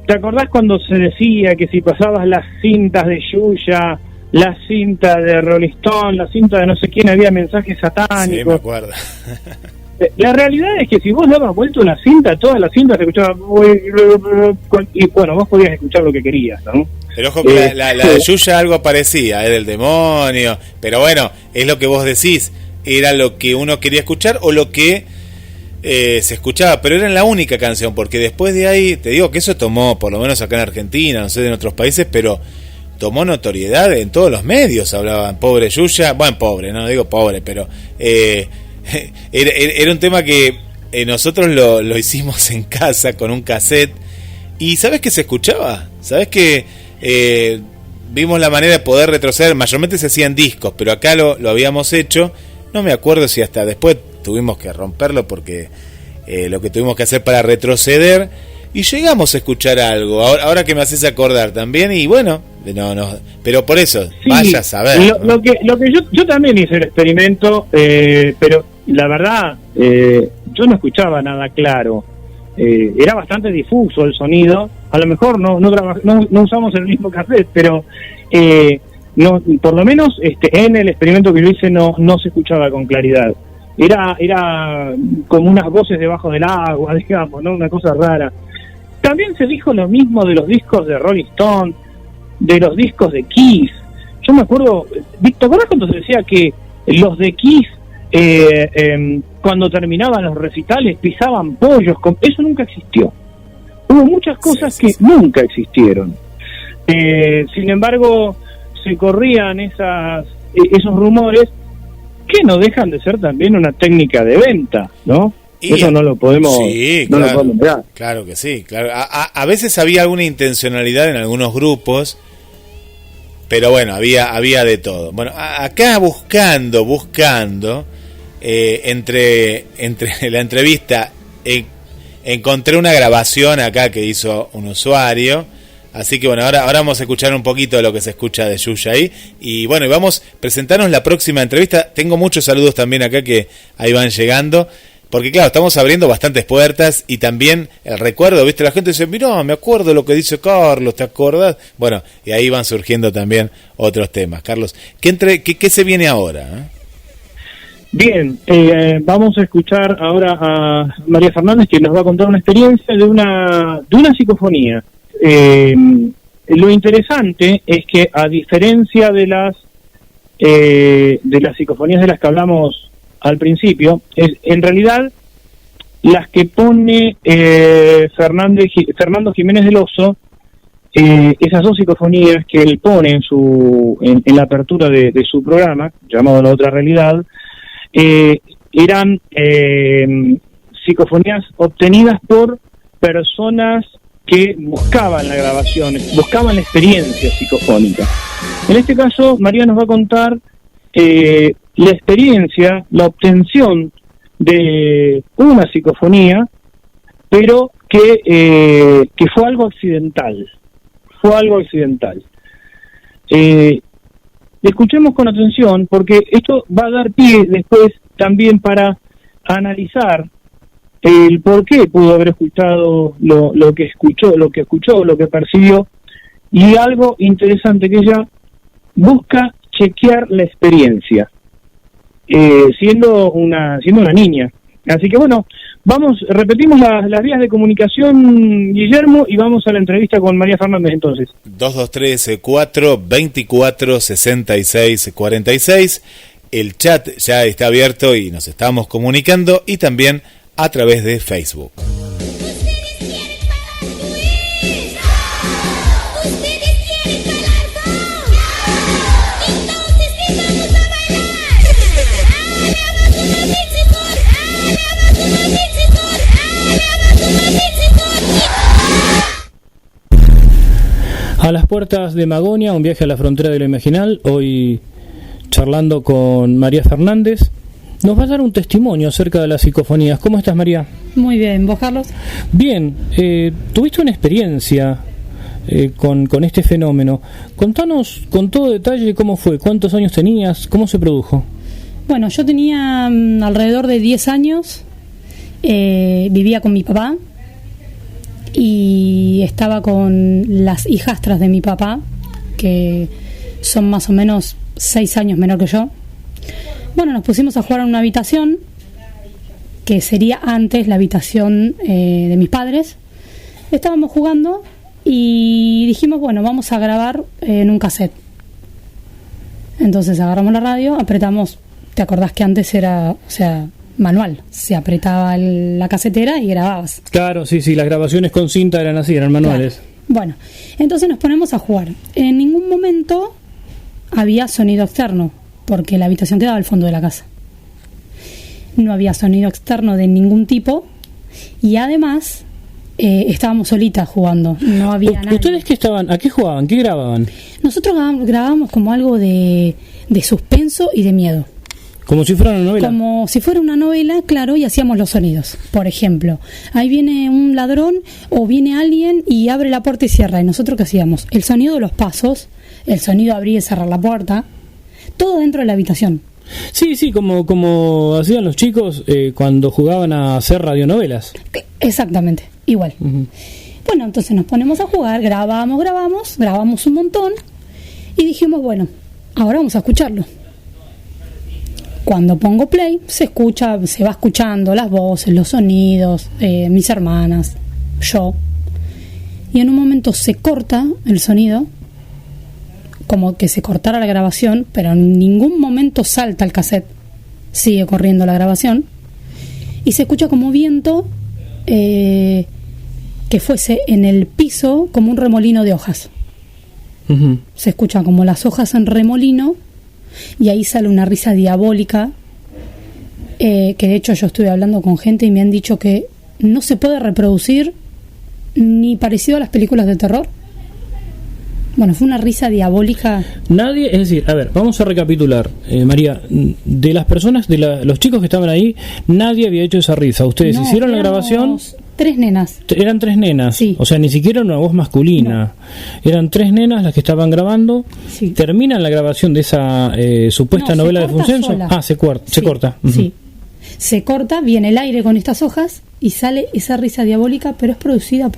acordás cuando se decía que si pasabas las cintas de Yuya, la cinta de Rolling Stone, la cinta de no sé quién, había mensajes satánicos? Sí, me acuerdo. La realidad es que si vos dabas vuelta una cinta, todas las cintas se escuchaban, y bueno, vos podías escuchar lo que querías, ¿no? Pero ojo que la de Yuya algo parecía, del demonio, pero bueno, es lo que vos decís, era lo que uno quería escuchar o lo que se escuchaba, pero era la única canción, porque después de ahí, te digo que eso tomó, por lo menos acá en Argentina, no sé en otros países, pero tomó notoriedad en todos los medios, hablaban, pobre Yuya, bueno, pobre, no digo pobre, pero era un tema que nosotros lo hicimos en casa con un cassette, y ¿sabes qué se escuchaba? ¿Sabes que vimos la manera de poder retroceder? Mayormente se hacían discos, pero acá lo habíamos hecho, no me acuerdo si hasta después tuvimos que romperlo porque lo que tuvimos que hacer para retroceder, y llegamos a escuchar algo, ahora que me haces acordar también, y bueno, no, pero por eso, sí, vaya a saber. Lo que yo también hice el experimento, pero la verdad, yo no escuchaba nada claro, era bastante difuso el sonido, a lo mejor no usamos el mismo cassette, pero no, por lo menos en el experimento que yo hice no se escuchaba con claridad. Era como unas voces debajo del agua, digamos, ¿no? Una cosa rara. También se dijo lo mismo de los discos de Rolling Stone, de los discos de Kiss. Yo me acuerdo, ¿te acuerdas cuando se decía que los de Kiss, cuando terminaban los recitales, pisaban pollos? Eso nunca existió. Hubo muchas cosas que nunca existieron. Sin embargo, se corrían esos rumores que no dejan de ser también una técnica de venta, ¿no? Y eso no lo podemos, sí, no claro, lo podemos negar. Claro que sí, claro. A veces había alguna intencionalidad en algunos grupos, pero bueno, había de todo. Bueno, acá buscando entre la entrevista encontré una grabación acá que hizo un usuario. Así que bueno, ahora vamos a escuchar un poquito de lo que se escucha de Yuya ahí. Y bueno, y vamos a presentarnos la próxima entrevista. Tengo muchos saludos también acá que ahí van llegando. Porque claro, estamos abriendo bastantes puertas y también el recuerdo, ¿viste? La gente dice, mirá, me acuerdo lo que dice Carlos, ¿te acordás? Bueno, y ahí van surgiendo también otros temas. Carlos, ¿qué se viene ahora? Bien, vamos a escuchar ahora a María Fernández, que nos va a contar una experiencia de una psicofonía. Lo interesante es que, a diferencia de las psicofonías de las que hablamos al principio, en realidad las que pone Fernando Jiménez del Oso, esas 2 psicofonías que él pone en la apertura de su programa, llamado La Otra Realidad, eran psicofonías obtenidas por personas que buscaban la grabación, buscaban la experiencia psicofónica. En este caso, María nos va a contar la experiencia, la obtención de una psicofonía, pero que fue algo accidental. Escuchemos con atención, porque esto va a dar pie después también para analizar el por qué pudo haber escuchado lo que escuchó, lo que percibió, y algo interesante, que ella busca chequear la experiencia, siendo una niña. Así que bueno, repetimos las vías de comunicación, Guillermo, y vamos a la entrevista con María Fernández entonces. 223-424-6646. El chat ya está abierto y nos estamos comunicando, y también a través de Facebook. A las puertas de Magonia, un viaje a la frontera de lo imaginal. Hoy charlando con María Fernández. Nos va a dar un testimonio acerca de las psicofonías. ¿Cómo estás, María? Muy bien, ¿vos, Carlos? Bien, tuviste una experiencia con este fenómeno. Contanos con todo detalle cómo fue, cuántos años tenías, cómo se produjo. Bueno, yo tenía alrededor de 10 años, vivía con mi papá y estaba con las hijastras de mi papá, que son más o menos 6 años menor que yo. Bueno, nos pusimos a jugar en una habitación que sería antes la habitación de mis padres. Estábamos jugando y dijimos, bueno, vamos a grabar en un cassette. Entonces agarramos la radio, apretamos, ¿te acordás que antes era, manual? Se apretaba la casetera y grababas. Claro, sí, las grabaciones con cinta eran así, eran manuales. Claro. Bueno, entonces nos ponemos a jugar. En ningún momento había sonido externo, porque la habitación quedaba al fondo de la casa. No había sonido externo de ningún tipo, y además estábamos solitas jugando, no había nadie. ¿Ustedes qué estaban? ¿A qué jugaban? ¿Qué grababan? Nosotros grabábamos como algo de suspenso y de miedo. ¿Como si fuera una novela? Como si fuera una novela, claro, y hacíamos los sonidos. Por ejemplo, ahí viene un ladrón o viene alguien y abre la puerta y cierra. ¿Y nosotros qué hacíamos? El sonido de los pasos, el sonido de abrir y cerrar la puerta, todo dentro de la habitación. Sí, como hacían los chicos cuando jugaban a hacer radionovelas. Exactamente, igual. Uh-huh. Bueno, entonces nos ponemos a jugar, grabamos un montón y dijimos, bueno, ahora vamos a escucharlo. Cuando pongo play, se va escuchando las voces, los sonidos, mis hermanas, yo. Y en un momento se corta el sonido, como que se cortara la grabación, pero en ningún momento salta el cassette, sigue corriendo la grabación, y se escucha como viento que fuese en el piso como un remolino de hojas. Uh-huh. Se escucha como las hojas en remolino, y ahí sale una risa diabólica, que de hecho yo estuve hablando con gente y me han dicho que no se puede reproducir ni parecido a las películas de terror. Bueno, fue una risa diabólica. Nadie, es decir, a ver, vamos a recapitular, María, de las personas, los chicos que estaban ahí, nadie había hecho esa risa. Ustedes hicieron la grabación. 3 nenas. Eran 3 nenas, sí. O sea, ni siquiera una voz masculina. No. Eran 3 nenas las que estaban grabando. Sí. Terminan la grabación de esa supuesta novela de Funcenso. Se corta. Uh-huh. Sí. Se corta, viene el aire con estas hojas y sale esa risa diabólica, pero es producida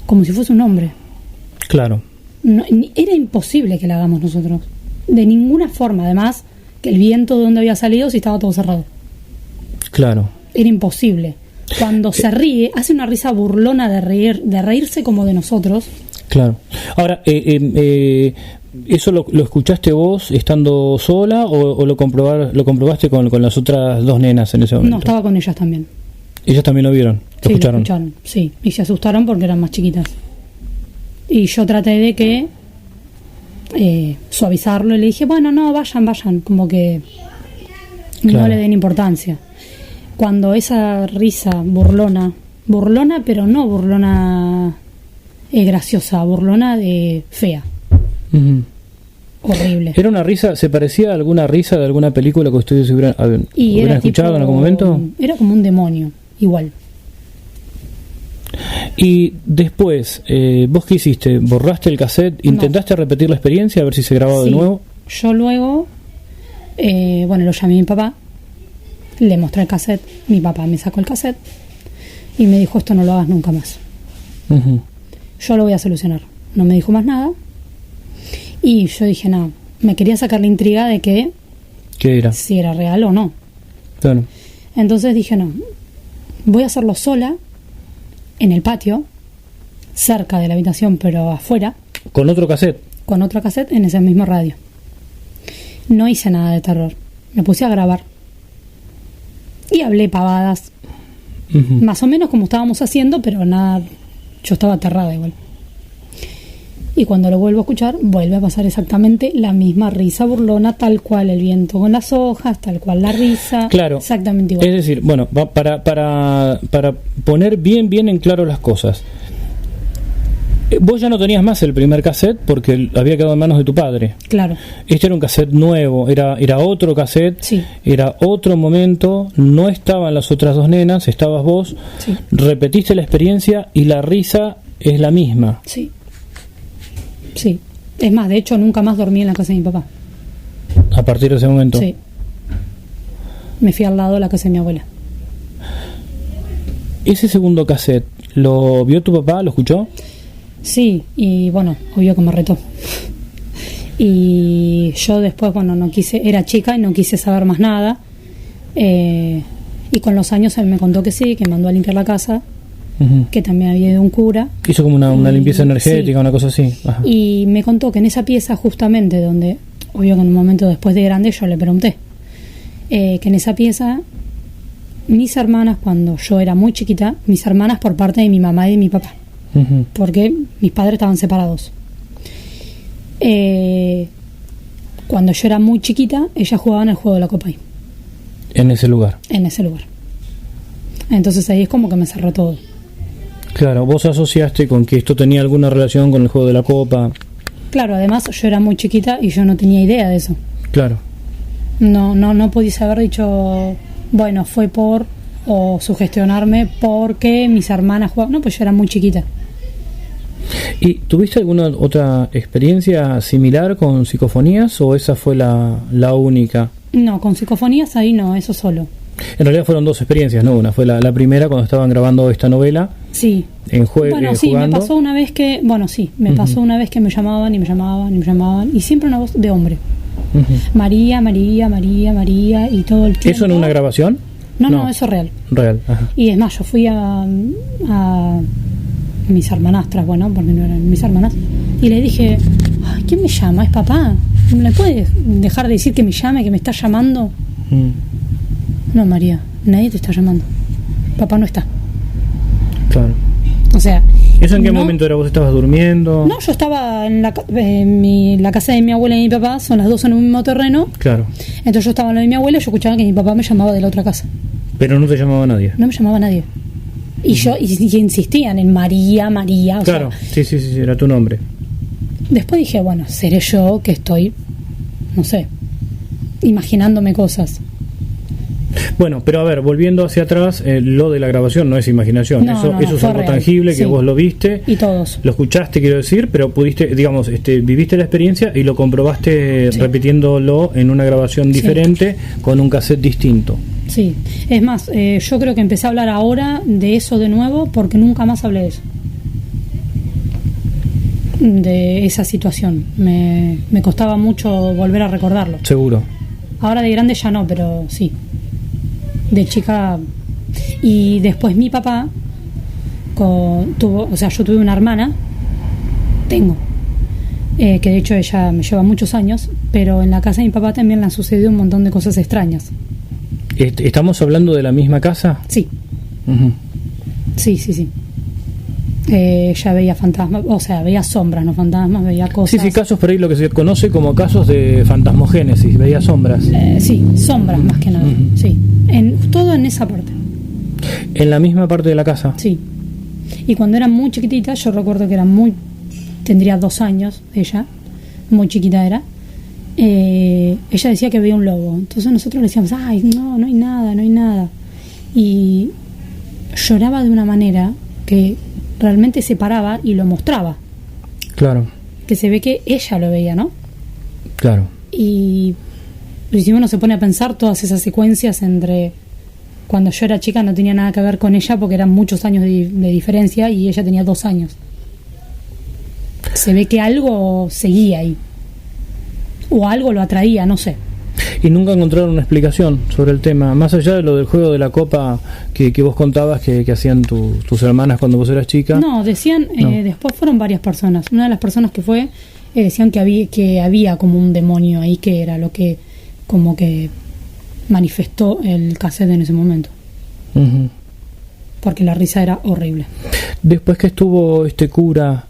como si fuese un hombre. Claro. No, era imposible que la hagamos nosotros. De ninguna forma, además, que el viento de donde había salido si estaba todo cerrado. Claro. Era imposible. Cuando se ríe, hace una risa burlona de reírse como de nosotros. Claro. Ahora, ¿eso lo escuchaste vos estando sola o lo comprobaste con las otras 2 nenas en ese momento? No, estaba con ellas también. Ellos también lo vieron, Sí, lo escucharon, sí, y se asustaron porque eran más chiquitas. Y yo traté de que suavizarlo y le dije, bueno, no, vayan, como que no Claro. le den importancia. Cuando esa risa burlona, pero no burlona graciosa, burlona de fea, Ujú. horrible. ¿Era una risa, se parecía a alguna risa de alguna película que ustedes hubieran Y era escuchado tipo, en algún momento? Era como un demonio, igual. Y después, ¿vos qué hiciste? ¿Borraste el cassette? ¿Intentaste repetir la experiencia a ver si se grababa de Sí. nuevo? Yo luego, lo llamé a mi papá, le mostré el cassette, mi papá me sacó el cassette y me dijo, esto no lo hagas nunca más. Ujú. Yo lo voy a solucionar. No me dijo más nada. Y yo dije, no, me quería sacar la intriga de que ¿Qué era? si era real o no. Claro. Entonces dije, no, voy a hacerlo sola, en el patio, cerca de la habitación, pero afuera, ¿Con otro cassette? con otro cassette en ese mismo radio. No hice nada de terror. Me puse a grabar. Y hablé pavadas, Ujú. más o menos como estábamos haciendo, pero nada, yo estaba aterrada igual. Y cuando lo vuelvo a escuchar, vuelve a pasar exactamente la misma risa burlona, tal cual el viento con las hojas, tal cual la risa, Claro. exactamente igual. Es decir, bueno, para poner bien en claro las cosas. Vos ya no tenías más el primer cassette porque había quedado en manos de tu padre. Claro, Este era un cassette nuevo, era otro cassette, Sí. era otro momento, no estaban las otras dos nenas, estabas vos, sí, repetiste la experiencia y la risa es la misma. sí. Sí. Es más, de hecho, nunca más dormí en la casa de mi papá. A partir de ese momento. Sí. Me fui al lado de la casa de mi abuela. Ese segundo cassette, ¿lo vio tu papá? ¿Lo escuchó? Sí, y bueno, obvio que me retó. Y yo después, bueno, no quise, era chica y no quise saber más nada. Y con los años él me contó que sí, que mandó a limpiar la casa, Ujú. que también había ido un cura. Hizo como una Y- limpieza energética, sí. una cosa así. Ajá. Y me contó que en esa pieza, justamente donde, obvio que en un momento después de grande yo le pregunté, que en esa pieza, mis hermanas, cuando yo era muy chiquita, mis hermanas por parte de mi mamá y de mi papá, Ujú. porque mis padres estaban separados. Cuando yo era muy chiquita, ellas jugaban el juego de la copa ahí, En ese lugar. en ese lugar. Entonces ahí es como que me cerró todo. Claro, vos asociaste con que esto tenía alguna relación con el juego de la copa. Claro, además yo era muy chiquita y yo no tenía idea de eso. Claro. No pudiese haber dicho, bueno, fue por, o sugestionarme porque mis hermanas jugaban. No, pues yo era muy chiquita. ¿Y tuviste alguna otra experiencia similar con psicofonías o esa fue la única? No, con psicofonías ahí no, eso solo. En realidad fueron dos experiencias, ¿no? Una fue la primera cuando estaban grabando esta novela Sí. en Bueno, sí, jugando. me pasó una vez que, pasó una vez que me llamaban y me llamaban y me llamaban y siempre una voz de hombre. Ujú. María, María, María, María y todo el tiempo. ¿Eso en una grabación? No, eso es real. Real, ajá. Y es más, yo fui a mis hermanastras, bueno, porque no eran mis hermanas, y le dije, ay, ¿quién me llama? ¿Es papá? ¿Me puedes dejar de decir que me llame, que me está llamando? No, María, nadie te está llamando. Papá no está. Claro. O sea... ¿Eso en qué no- momento era? ¿Vos estabas durmiendo? No, yo estaba en la casa de mi abuela y mi papá, son las dos en un mismo terreno, Claro. entonces yo estaba en lo de mi abuela y yo escuchaba que mi papá me llamaba de la otra casa. Pero no te llamaba nadie. No me llamaba nadie. Y y insistían en María, María. O Claro, sea, sí, era tu nombre. después dije, bueno, seré yo que estoy, no sé, imaginándome cosas. Bueno, pero a ver, volviendo hacia atrás, lo de la grabación no es imaginación. No, eso no, es fue algo real, tangible que sí. vos lo viste. Y todos. Lo escuchaste, quiero decir, pero pudiste, digamos, viviste la experiencia y lo comprobaste Sí. repitiéndolo en una grabación Sí. diferente con un cassette distinto. Sí, es más, yo creo que empecé a hablar ahora de eso de nuevo porque nunca más hablé de eso. De esa situación. Me costaba mucho volver a recordarlo. Seguro. Ahora de grande ya no, pero sí. De chica. Y después mi papá yo tuve una hermana, tengo, que de hecho ella me lleva muchos años, pero en la casa de mi papá también le han sucedido un montón de cosas extrañas. ¿Estamos hablando de la misma casa? Sí. Ujú. Sí. Ella veía fantasmas, o sea, veía sombras, no fantasmas, veía cosas. Sí, casos por ahí lo que se conoce como casos de fantasmogénesis, veía sombras. Sí, sombras más que nada, sí. Todo en esa parte. ¿En la misma parte de la casa? Sí. Y cuando era muy chiquitita, yo recuerdo que tendría 2 años, ella, muy chiquita era, ella decía que veía un lobo. Entonces nosotros le decíamos, ay, no hay nada. Y lloraba de una manera que realmente se paraba y lo mostraba. Claro. Que se ve que ella lo veía, ¿no? Claro. Y si uno se pone a pensar todas esas secuencias entre cuando yo era chica no tenía nada que ver con ella porque eran muchos años de diferencia y ella tenía 2 años. Se ve que algo seguía ahí. O algo lo atraía, no sé. Y nunca encontraron una explicación sobre el tema, más allá de lo del juego de la copa que vos contabas que hacían tus hermanas cuando vos eras chica. No, decían, No. Después fueron varias personas. Una de las personas que fue, decían que había como un demonio ahí que era lo que como que manifestó el cassette en ese momento. Ujú. Porque la risa era horrible. Después que estuvo este cura,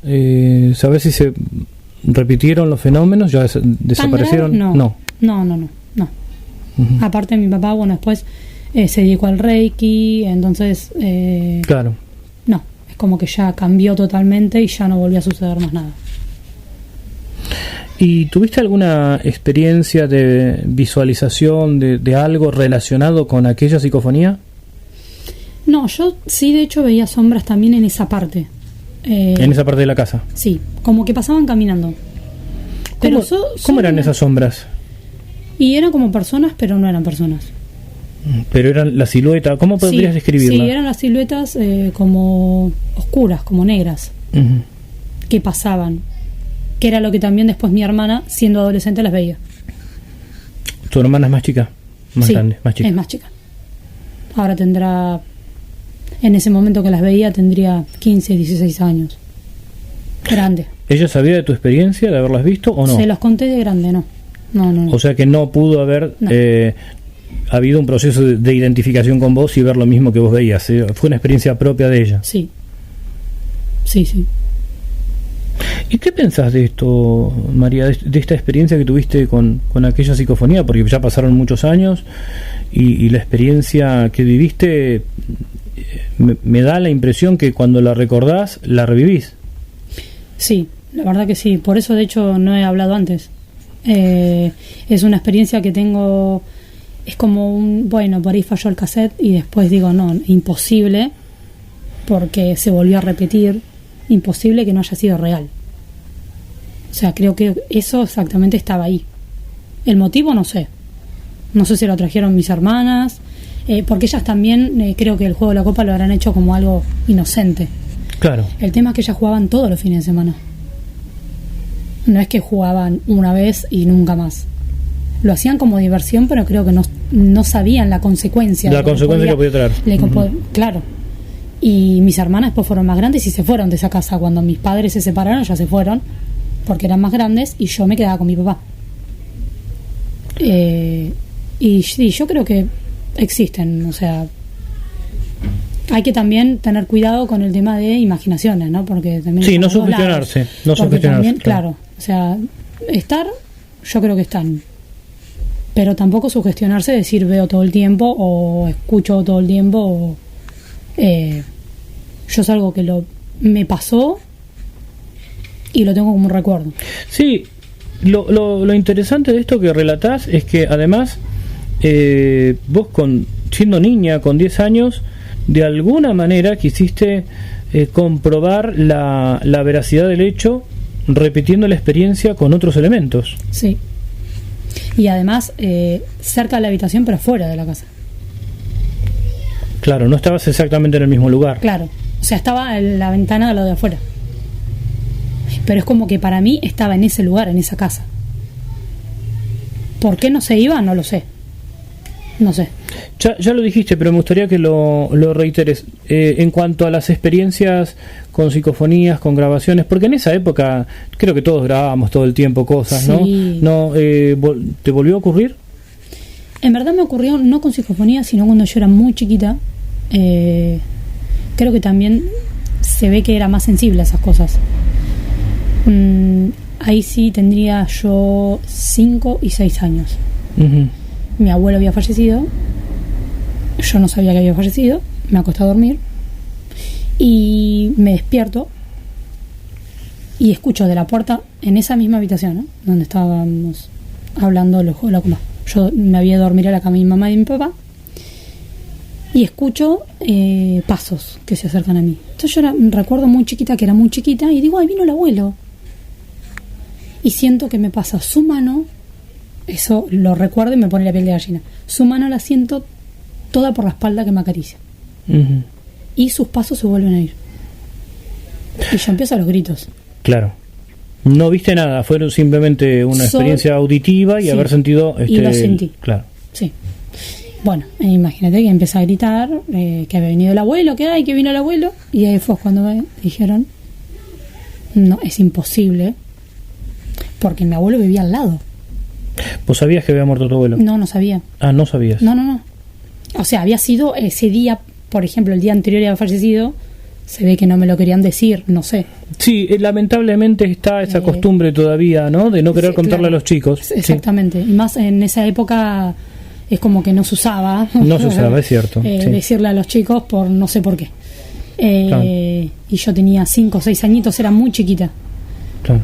¿sabés si se repitieron los fenómenos? ¿Ya desaparecieron? ¿Tan grave? No. Ujú. Aparte mi papá, bueno, después se dedicó al Reiki, entonces Claro. no, es como que ya cambió totalmente y ya no volvió a suceder más nada. ¿Y tuviste alguna experiencia de visualización de algo relacionado con aquella psicofonía? No, yo sí de hecho veía sombras también en esa parte. En esa parte de la casa. Sí, como que pasaban caminando. ¿Cómo, ¿cómo eran esas sombras? Y eran como personas, pero no eran personas. Pero eran la silueta, ¿cómo podrías describirla? Sí, eran las siluetas como oscuras, como negras, Ujú. que pasaban. Que era lo que también después mi hermana, siendo adolescente, las veía. ¿Tu hermana es más chica? Más Sí, grande, más chica. es más chica. Ahora tendrá, en ese momento que las veía, tendría 15, 16 años. Grande. ¿Ella sabía de tu experiencia, de haberlas visto o no? Se los conté de grande, no. No. O sea que no pudo haber No. habido un proceso de identificación con vos y ver lo mismo que vos veías. Fue una experiencia propia de ella. Sí. ¿Y qué pensás de esto, María, de esta experiencia que tuviste con aquella psicofonía? Porque ya pasaron muchos años y la experiencia que viviste me da la impresión que cuando la recordás, la revivís. Sí, la verdad que sí. Por eso, de hecho, no he hablado antes. Es una experiencia que tengo. Es como bueno, por ahí falló el cassette y después digo, no, imposible, porque se volvió a repetir. Imposible que no haya sido real. O sea, creo que eso exactamente estaba ahí. El motivo no sé. No sé si lo trajeron mis hermanas, porque ellas también, creo que el juego de la copa lo habrán hecho como algo inocente. Claro. El tema es que ellas jugaban todos los fines de semana. No es que jugaban una vez y nunca más. Lo hacían como diversión, pero creo que no sabían la consecuencia. La consecuencia que podía traer. Claro. Y mis hermanas después fueron más grandes y se fueron de esa casa. Cuando mis padres se separaron, ya se fueron, porque eran más grandes, y yo me quedaba con mi papá. Y sí, yo creo que existen, o sea, hay que también tener cuidado con el tema de imaginaciones, ¿no? Porque también Sí, no están los lados. sugestionarse. Porque también, claro, o sea, yo creo que están, pero tampoco sugestionarse, decir veo todo el tiempo o escucho todo el tiempo o, yo es algo que me pasó y lo tengo como un recuerdo. Sí, lo interesante de esto que relatás es que además vos siendo niña con 10 años de alguna manera quisiste comprobar la veracidad del hecho repitiendo la experiencia con otros elementos. Sí. Y además cerca de la habitación pero fuera de la casa. Claro, no estabas exactamente en el mismo lugar. Claro, o sea, estaba en la ventana de lo de afuera. Pero es como que para mí estaba en ese lugar, en esa casa. ¿Por qué no se iba? No lo sé. No sé. Ya lo dijiste, pero me gustaría que lo reiteres. En cuanto a las experiencias con psicofonías, con grabaciones, porque en esa época creo que todos grabábamos todo el tiempo cosas, Sí. ¿no? ¿Te volvió a ocurrir? En verdad me ocurrió no con psicofonía, sino cuando yo era muy chiquita. creo que también se ve que era más sensible a esas cosas. Ahí sí tendría yo 5 y 6 años. Ujú. Mi abuelo había fallecido, yo no sabía que había fallecido, me acosté a dormir y me despierto y escucho de la puerta, en esa misma habitación, ¿no?, donde estábamos hablando los juegos de la cama. Yo me había ido a dormir a la cama de mi mamá y de mi papá y escucho pasos que se acercan a mí. Entonces yo recuerdo muy chiquita, que era muy chiquita, y digo, ay, vino el abuelo. Y siento que me pasa su mano, eso lo recuerdo y me pone la piel de gallina. Su mano la siento toda por la espalda que me acaricia. Ujú. Y sus pasos se vuelven a ir. Y yo empiezo a los gritos. Claro. No viste nada, fueron simplemente una experiencia auditiva y sí, haber sentido... y lo sentí. Claro. Sí. Bueno, imagínate que empecé a gritar que había venido el abuelo, que vino el abuelo. Y ahí fue cuando me dijeron, no, es imposible, porque mi abuelo vivía al lado. ¿Vos sabías que había muerto tu abuelo? No sabía. Ah, no sabías. No. O sea, había sido ese día, por ejemplo, el día anterior había fallecido. Se ve que no me lo querían decir, no sé. Sí, lamentablemente está esa costumbre todavía, ¿no? De no querer contarle claro, a los chicos. Exactamente. Y más en esa época es como que no se usaba. No se usaba, es cierto. Sí. Decirle a los chicos por no sé por qué. Claro. Y yo tenía 5 o 6 añitos, era muy chiquita. Claro.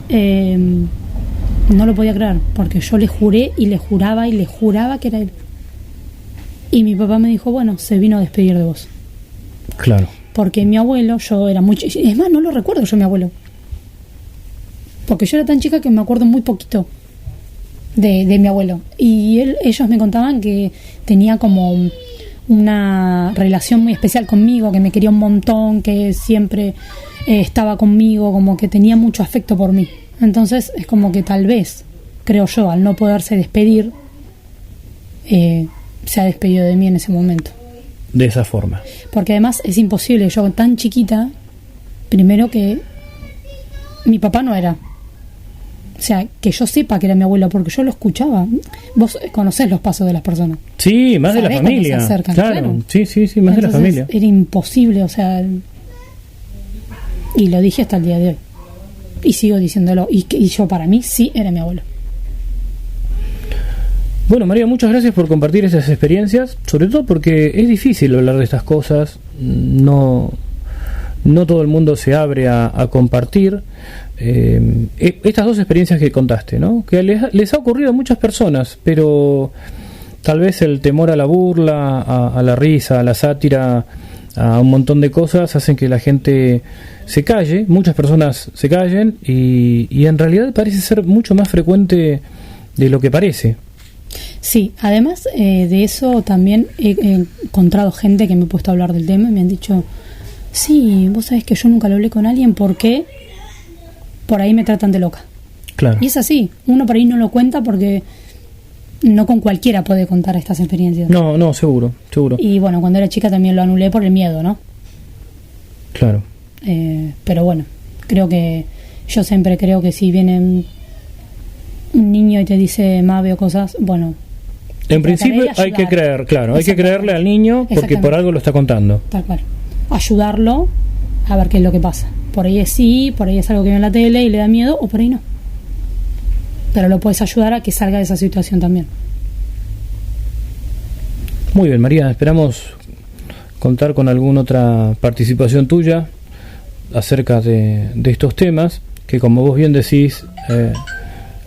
No lo podía creer, porque yo le juré y le juraba que era él. Y mi papá me dijo, bueno, se vino a despedir de vos. Claro. Porque mi abuelo, yo era muy chica, es más, no lo recuerdo yo mi abuelo, porque yo era tan chica que me acuerdo muy poquito de mi abuelo. Y ellos me contaban que tenía como una relación muy especial conmigo, que me quería un montón, que siempre estaba conmigo, como que tenía mucho afecto por mí. Entonces es como que tal vez, creo yo, al no poderse despedir, se ha despedido de mí en ese momento. De esa forma. Porque además es imposible, yo tan chiquita, primero que mi papá no era. O sea, que yo sepa que era mi abuelo, porque yo lo escuchaba. Vos conocés los pasos de las personas. Sí, más de la familia. Se acercan, claro. Sí, más entonces, de la familia. Era imposible, o sea. Y lo dije hasta el día de hoy. Y sigo diciéndolo. Y yo, para mí, sí era mi abuelo. Bueno, María, muchas gracias por compartir esas experiencias, sobre todo porque es difícil hablar de estas cosas, no todo el mundo se abre a compartir estas dos experiencias que contaste, ¿no? Que les ha ocurrido a muchas personas, pero tal vez el temor a la burla, a la risa, a la sátira, a un montón de cosas hacen que la gente se calle, muchas personas se callen y en realidad parece ser mucho más frecuente de lo que parece. Sí, además de eso también he encontrado gente que me ha puesto a hablar del tema y me han dicho, sí, vos sabés que yo nunca lo hablé con alguien porque por ahí me tratan de loca. Claro. Y es así, uno por ahí no lo cuenta porque no con cualquiera puede contar estas experiencias. No, seguro. Y bueno, cuando era chica también lo anulé por el miedo, ¿no? Claro. Pero bueno, yo siempre creo que si viene un niño y te dice, veo cosas, bueno, en principio hay que creer, claro, hay que creerle al niño porque por algo lo está contando. Tal cual. Ayudarlo a ver qué es lo que pasa. Por ahí es algo que ve en la tele y le da miedo, o por ahí no. Pero lo puedes ayudar a que salga de esa situación también. Muy bien, María, esperamos contar con alguna otra participación tuya acerca de estos temas, que como vos bien decís,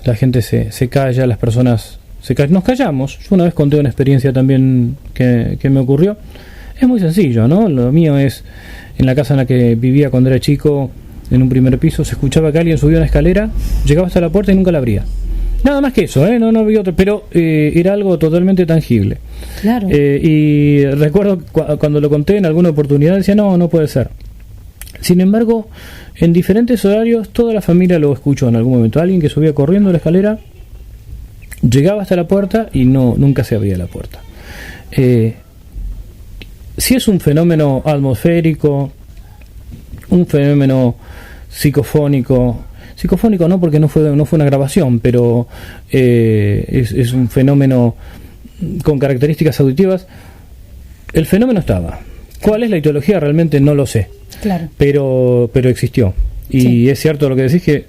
la gente se calla, las personas nos callamos. Yo una vez conté una experiencia también que me ocurrió. Es muy sencillo, ¿no? Lo mío es, en la casa en la que vivía cuando era chico, en un primer piso, se escuchaba que alguien subía una escalera, llegaba hasta la puerta y nunca la abría. Nada más que eso, no había otro, pero era algo totalmente tangible. Claro. Y recuerdo cuando lo conté en alguna oportunidad, decía, no puede ser. Sin embargo, en diferentes horarios, toda la familia lo escuchó en algún momento. Alguien que subía corriendo la escalera, llegaba hasta la puerta y nunca se abría la puerta. Si es un fenómeno atmosférico, un fenómeno psicofónico no, porque no fue una grabación, pero es un fenómeno con características auditivas, el fenómeno estaba. ¿Cuál es la etiología? Realmente no lo sé. Claro. Pero existió. Y sí, es cierto lo que decís, que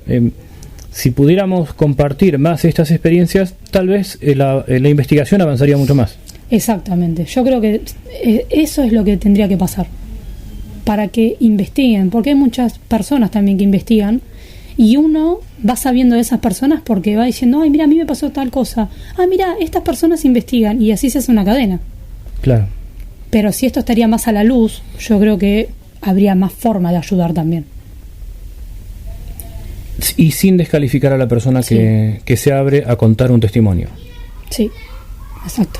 si pudiéramos compartir más estas experiencias, tal vez la investigación avanzaría mucho más. Exactamente. Yo creo que eso es lo que tendría que pasar, para que investiguen, porque hay muchas personas también que investigan, y uno va sabiendo de esas personas porque va diciendo, ay, mira, a mí me pasó tal cosa, mira, estas personas investigan, y así se hace una cadena. Claro. Pero si esto estaría más a la luz, yo creo que habría más forma de ayudar también. Y sin descalificar a la persona que se abre a contar un testimonio. Sí, exacto.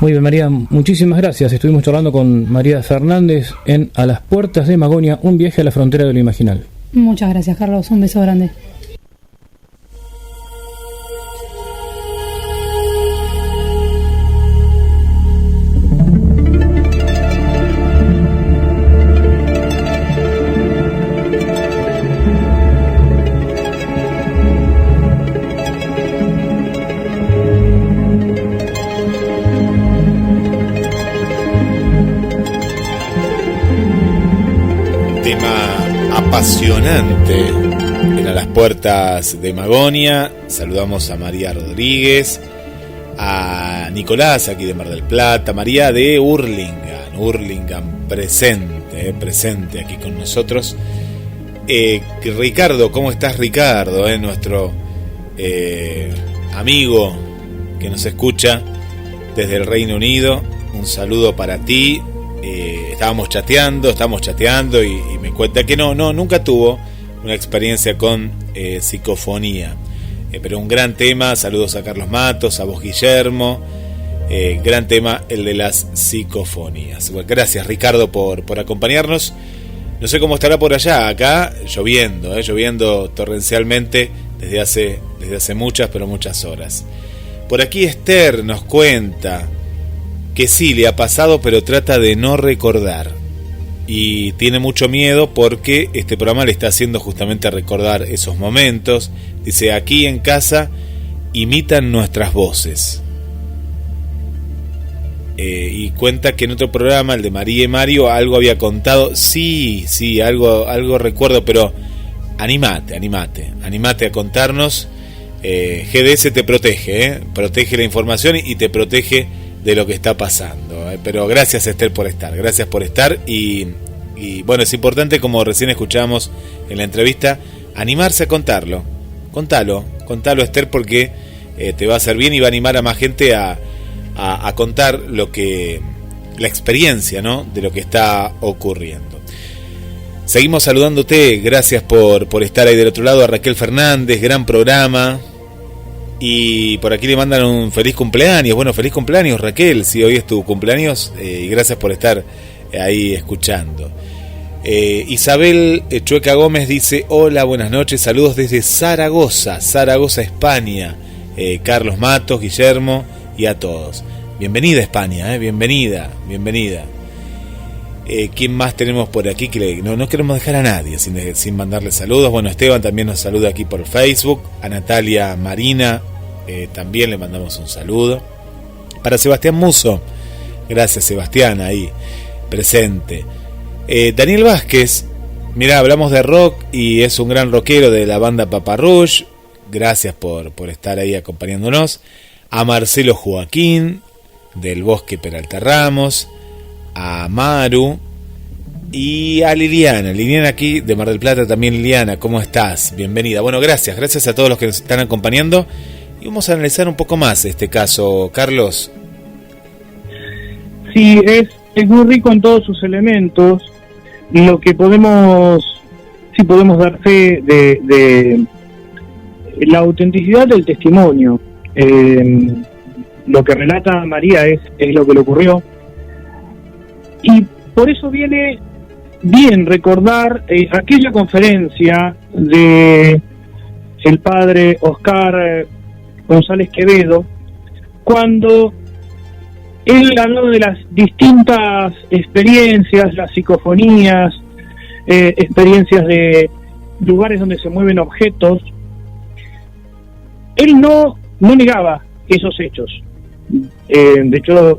Muy bien, María, muchísimas gracias. Estuvimos charlando con María Fernández en A las Puertas de Magonia, un viaje a la frontera de lo imaginal. Muchas gracias, Carlos. Un beso grande. Apasionante en A las Puertas de Magonia. Saludamos a María Rodríguez, a Nicolás aquí de Mar del Plata, María de Hurlingham presente aquí con nosotros. Ricardo, ¿cómo estás, Ricardo? Nuestro amigo que nos escucha desde el Reino Unido, un saludo para ti. Estamos chateando y me cuenta que nunca tuvo una experiencia con psicofonía, pero un gran tema. Saludos a Carlos Matos, a vos, Guillermo. Gran tema el de las psicofonías. Bueno, gracias, Ricardo, por acompañarnos. No sé cómo estará por allá, acá lloviendo torrencialmente desde hace muchas horas. Por aquí Esther nos cuenta que sí, le ha pasado, pero trata de no recordar. Y tiene mucho miedo porque este programa le está haciendo justamente recordar esos momentos. Dice, aquí en casa imitan nuestras voces. Y cuenta que en otro programa, el de María y Mario, algo había contado. Sí, algo recuerdo, pero animate a contarnos. GDS te protege, protege la información y te protege de lo que está pasando. Pero gracias, Esther, por estar. Y bueno, es importante, como recién escuchamos en la entrevista, animarse a contarlo. Contalo, Esther, porque te va a hacer bien y va a animar a más gente a contar la experiencia, ¿no?, de lo que está ocurriendo. Seguimos saludándote, gracias por estar ahí del otro lado, a Raquel Fernández, gran programa. Y por aquí le mandan un feliz cumpleaños. Bueno, feliz cumpleaños, Raquel, si hoy es tu cumpleaños, y gracias por estar ahí escuchando. Isabel Chueca Gómez dice, hola, buenas noches, saludos desde Zaragoza, España. Carlos Matos, Guillermo y a todos. Bienvenida, España, bienvenida. ¿Quién más tenemos por aquí? Que no queremos dejar a nadie sin mandarle saludos. Bueno, Esteban también nos saluda aquí por Facebook. A Natalia Marina también le mandamos un saludo. Para Sebastián Muso, gracias, Sebastián, ahí presente. Daniel Vázquez, mirá, hablamos de rock y es un gran rockero de la banda Papa Roach. Gracias por estar ahí acompañándonos. A Marcelo Joaquín del Bosque Peralta Ramos, a Maru y a Liliana aquí de Mar del Plata también. Liliana, ¿cómo estás? Bienvenida. Bueno, gracias a todos los que nos están acompañando y vamos a analizar un poco más este caso, Carlos. Sí, es muy rico en todos sus elementos. Lo que podemos dar fe de la autenticidad del testimonio. Lo que relata María es lo que le ocurrió, y por eso viene bien recordar aquella conferencia de el padre Oscar González Quevedo, cuando él habló de las distintas experiencias, las psicofonías, experiencias de lugares donde se mueven objetos. Él no negaba esos hechos. De hecho,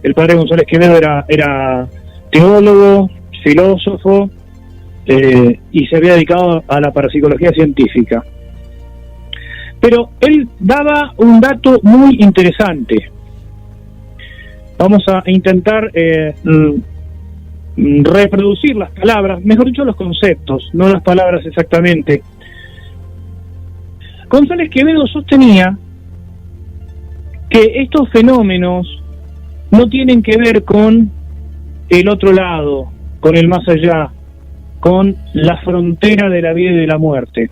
el padre González Quevedo era teólogo, filósofo, y se había dedicado a la parapsicología científica. Pero él daba un dato muy interesante. Vamos a intentar reproducir las palabras, mejor dicho los conceptos, no las palabras exactamente. González Quevedo sostenía que estos fenómenos no tienen que ver con el otro lado, con el más allá, con la frontera de la vida y de la muerte.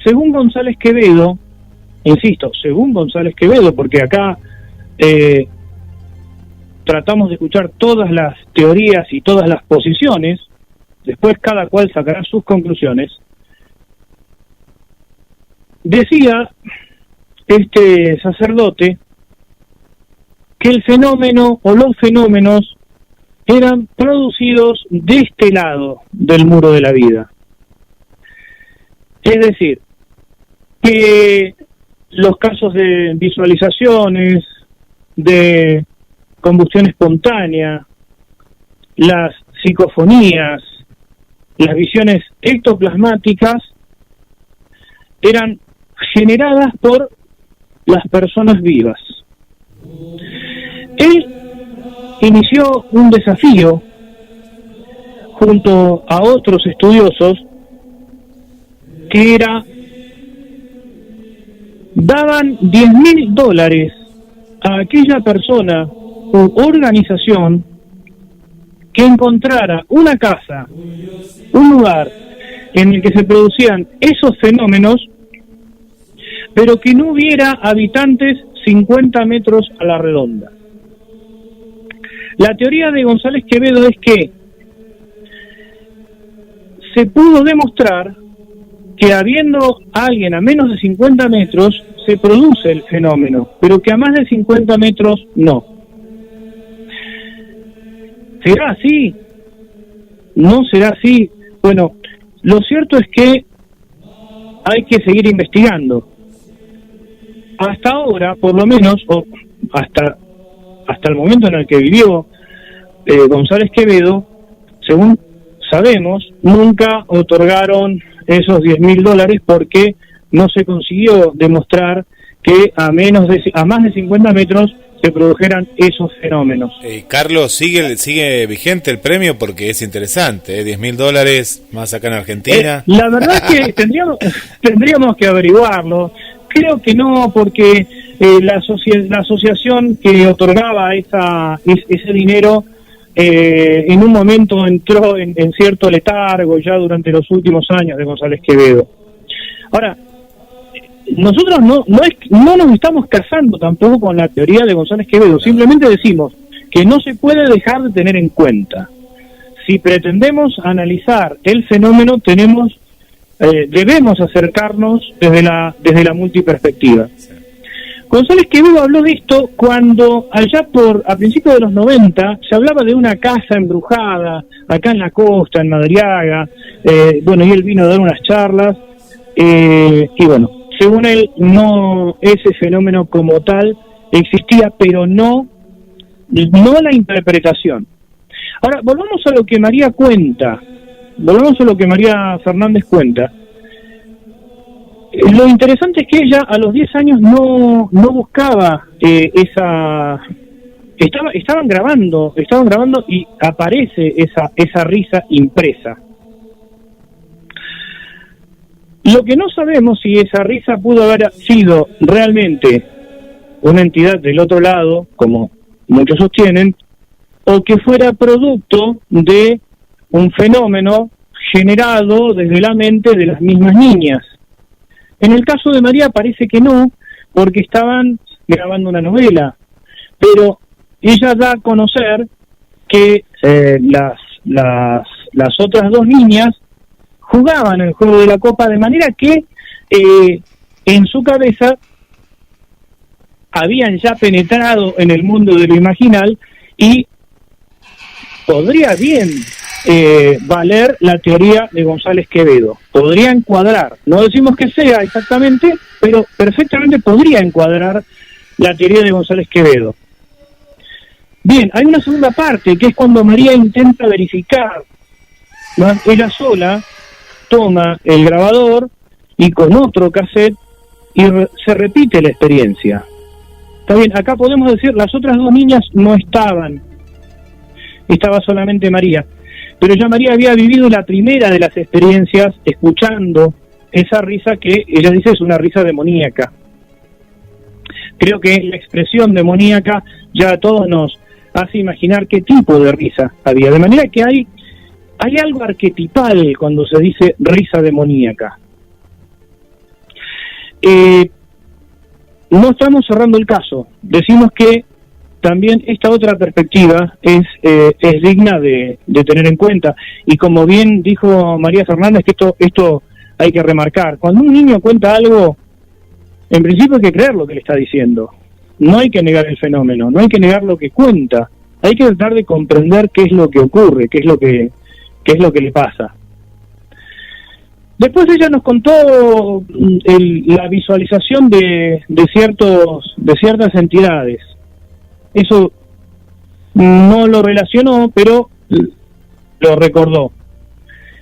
Según González Quevedo, insisto, según González Quevedo, porque acá tratamos de escuchar todas las teorías y todas las posiciones, después cada cual sacará sus conclusiones. Decía este sacerdote que el fenómeno o los fenómenos eran producidos de este lado del muro de la vida. Es decir, que los casos de visualizaciones, de combustión espontánea, las psicofonías, las visiones ectoplasmáticas eran generadas por las personas vivas. Él inició un desafío junto a otros estudiosos que era: daban $10,000 a aquella persona u organización que encontrara una casa, un lugar en el que se producían esos fenómenos, pero que no hubiera habitantes 50 metros a la redonda. La teoría de González Quevedo es que se pudo demostrar que habiendo alguien a menos de 50 metros se produce el fenómeno, pero que a más de 50 metros no. ¿Será así? ¿No será así? Bueno, lo cierto es que hay que seguir investigando. Hasta ahora, por lo menos, o hasta el momento en el que vivió González Quevedo, según sabemos, nunca otorgaron esos $10,000 porque no se consiguió demostrar que a más de 50 metros se produjeran esos fenómenos. Carlos, sigue vigente el premio porque es interesante, $10,000 más acá en Argentina. La verdad es que tendríamos que averiguarlo. Creo que no, porque la asociación que otorgaba ese dinero en un momento entró en cierto letargo ya durante los últimos años de González Quevedo. Ahora, nosotros no nos estamos casando tampoco con la teoría de González Quevedo, simplemente decimos que no se puede dejar de tener en cuenta. Si pretendemos analizar el fenómeno, debemos acercarnos desde la multiperspectiva. González Quevedo habló de esto cuando allá a principios de los 90 se hablaba de una casa embrujada acá en la costa, en Madariaga, y él vino a dar unas charlas, y bueno, según él, no ese fenómeno como tal existía, pero no la interpretación. Ahora, volvamos a lo que María Fernández cuenta. Lo interesante es que ella a los 10 años no buscaba estaban grabando y aparece esa risa impresa. Lo que no sabemos si esa risa pudo haber sido realmente una entidad del otro lado, como muchos sostienen, o que fuera producto de un fenómeno generado desde la mente de las mismas niñas. En el caso de María parece que no, porque estaban grabando una novela, pero ella da a conocer que las otras dos niñas jugaban el juego de la copa, de manera que en su cabeza habían ya penetrado en el mundo de lo imaginal y podría bien valer la teoría de González Quevedo. Podría encuadrar, no decimos que sea exactamente, pero perfectamente podría encuadrar la teoría de González Quevedo. Bien, hay una segunda parte, que es cuando María intenta verificar, ¿no? Ella sola toma el grabador y con otro cassette y se repite la experiencia. Está bien, acá podemos decir, las otras dos niñas no estaban, estaba solamente María, pero ya María había vivido la primera de las experiencias escuchando esa risa que ella dice es una risa demoníaca. Creo que la expresión demoníaca ya a todos nos hace imaginar qué tipo de risa había, de manera que hay algo arquetipal cuando se dice risa demoníaca. No estamos cerrando el caso, decimos que también esta otra perspectiva es digna de tener en cuenta, y como bien dijo María Fernández, que esto hay que remarcar, cuando un niño cuenta algo, en principio hay que creer lo que le está diciendo, no hay que negar el fenómeno, no hay que negar lo que cuenta, hay que tratar de comprender qué es lo que ocurre, qué es lo que le pasa. Después ella nos contó la visualización de ciertas entidades. Eso no lo relacionó, pero lo recordó.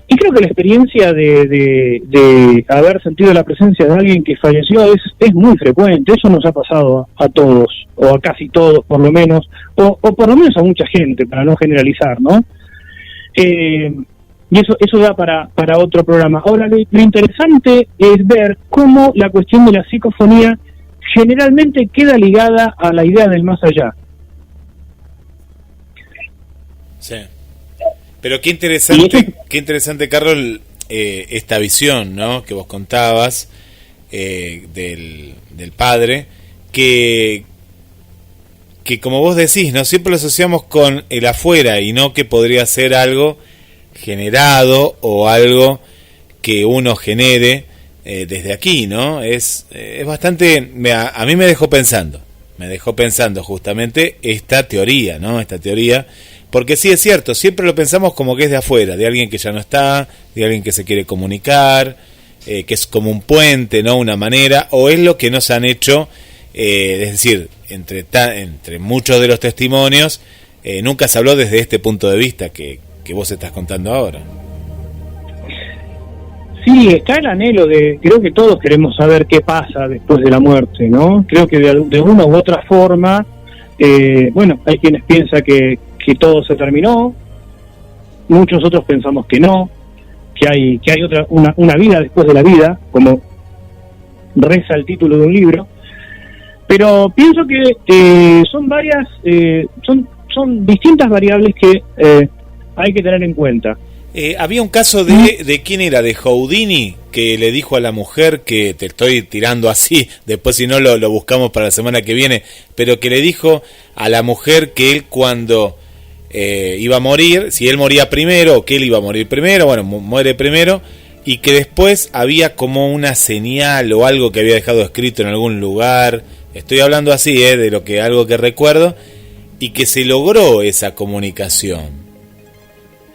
Y creo que la experiencia de haber sentido la presencia de alguien que falleció es muy frecuente. Eso nos ha pasado a todos, o a casi todos por lo menos, o por lo menos a mucha gente, para no generalizar, ¿no? Y eso da para otro programa. Ahora, lo interesante es ver cómo la cuestión de la psicofonía generalmente queda ligada a la idea del más allá. Sí. Pero qué interesante, Carlos, esta visión, ¿no?, que vos contabas del padre, que como vos decís, ¿no?, siempre lo asociamos con el afuera y no que podría ser algo generado o algo que uno genere desde aquí, ¿no? Es bastante, a mí me dejó pensando justamente esta teoría, ¿no? Esta teoría, porque sí es cierto, siempre lo pensamos como que es de afuera, de alguien que ya no está, de alguien que se quiere comunicar, que es como un puente, ¿no? Una manera, o es lo que nos han hecho, es decir, entre muchos de los testimonios, nunca se habló desde este punto de vista que vos estás contando ahora. Sí, está el anhelo creo que todos queremos saber qué pasa después de la muerte, ¿no? Creo que de una u otra forma, bueno, hay quienes piensan que todo se terminó, muchos otros pensamos que no, que hay una vida después de la vida, como reza el título de un libro, pero pienso que son varias, son distintas variables que hay que tener en cuenta. Había un caso de quién era, de Houdini, que le dijo a la mujer, que te estoy tirando así, después si no lo buscamos para la semana que viene, pero que le dijo a la mujer que él cuando iba a morir, si él moría primero o que él iba a morir primero, bueno, muere primero, y que después había como una señal o algo que había dejado escrito en algún lugar, estoy hablando así, de algo que recuerdo, y que se logró esa comunicación.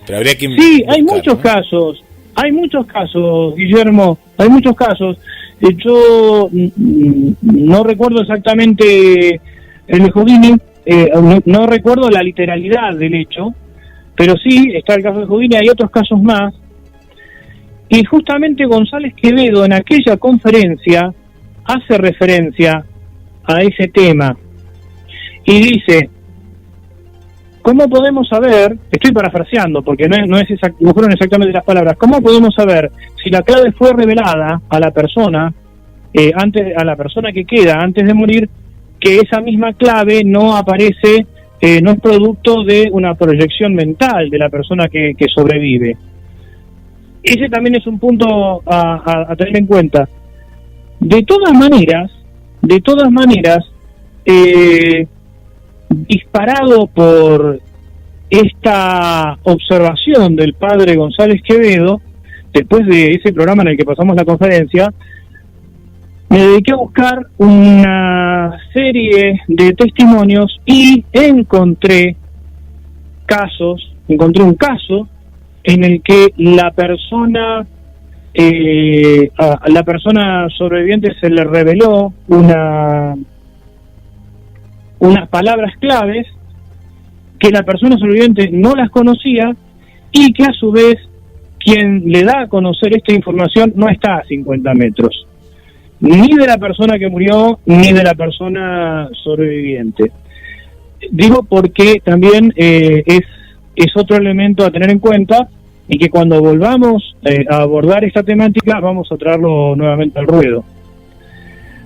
Pero habría que sí, buscar, hay muchos casos, Guillermo, hay muchos casos. Yo no recuerdo exactamente el de Houdini, no recuerdo la literalidad del hecho, pero sí está el caso de Houdini, hay otros casos más, y justamente González Quevedo en aquella conferencia hace referencia a ese tema y dice: ¿cómo podemos saber? Estoy parafraseando porque no fueron exactamente las palabras. ¿Cómo podemos saber si la clave fue revelada a la persona a la persona que queda antes de morir, que esa misma clave no aparece, no es producto de una proyección mental de la persona que sobrevive? Ese también es un punto a tener en cuenta. De todas maneras, disparado por esta observación del padre González Quevedo, después de ese programa en el que pasamos la conferencia, me dediqué a buscar una serie de testimonios y encontré un caso en el que la persona a la persona sobreviviente se le reveló unas palabras claves que la persona sobreviviente no las conocía y que a su vez quien le da a conocer esta información no está a 50 metros, ni de la persona que murió, ni de la persona sobreviviente. Digo porque también es otro elemento a tener en cuenta, y que cuando volvamos a abordar esta temática vamos a traerlo nuevamente al ruedo.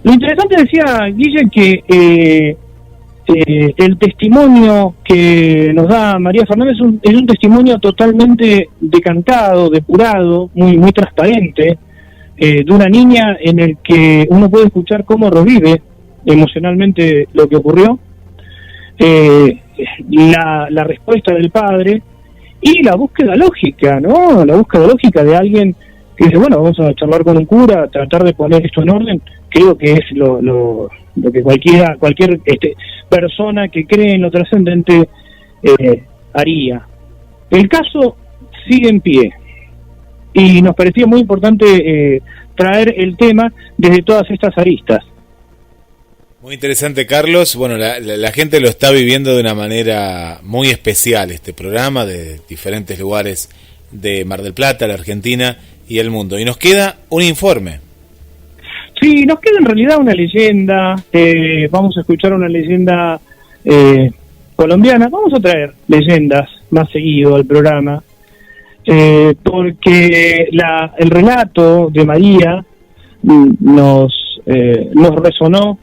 Lo interesante, decía Guille, que el testimonio que nos da María Fernández es un testimonio totalmente decantado, depurado, muy transparente, de una niña en el que uno puede escuchar cómo revive emocionalmente lo que ocurrió, la respuesta del padre y la búsqueda lógica, ¿no? La búsqueda lógica de alguien que dice, bueno, vamos a charlar con un cura, tratar de poner esto en orden. Creo que es lo que cualquier persona que cree en lo trascendente haría. El caso sigue en pie y nos parecía muy importante traer el tema desde todas estas aristas. Muy interesante, Carlos. Bueno, la gente lo está viviendo de una manera muy especial, este programa, de diferentes lugares de Mar del Plata, la Argentina y el mundo. Y nos queda un informe. Sí, nos queda en realidad una leyenda. Vamos a escuchar una leyenda colombiana. Vamos a traer leyendas más seguido al programa, porque el relato de María nos resonó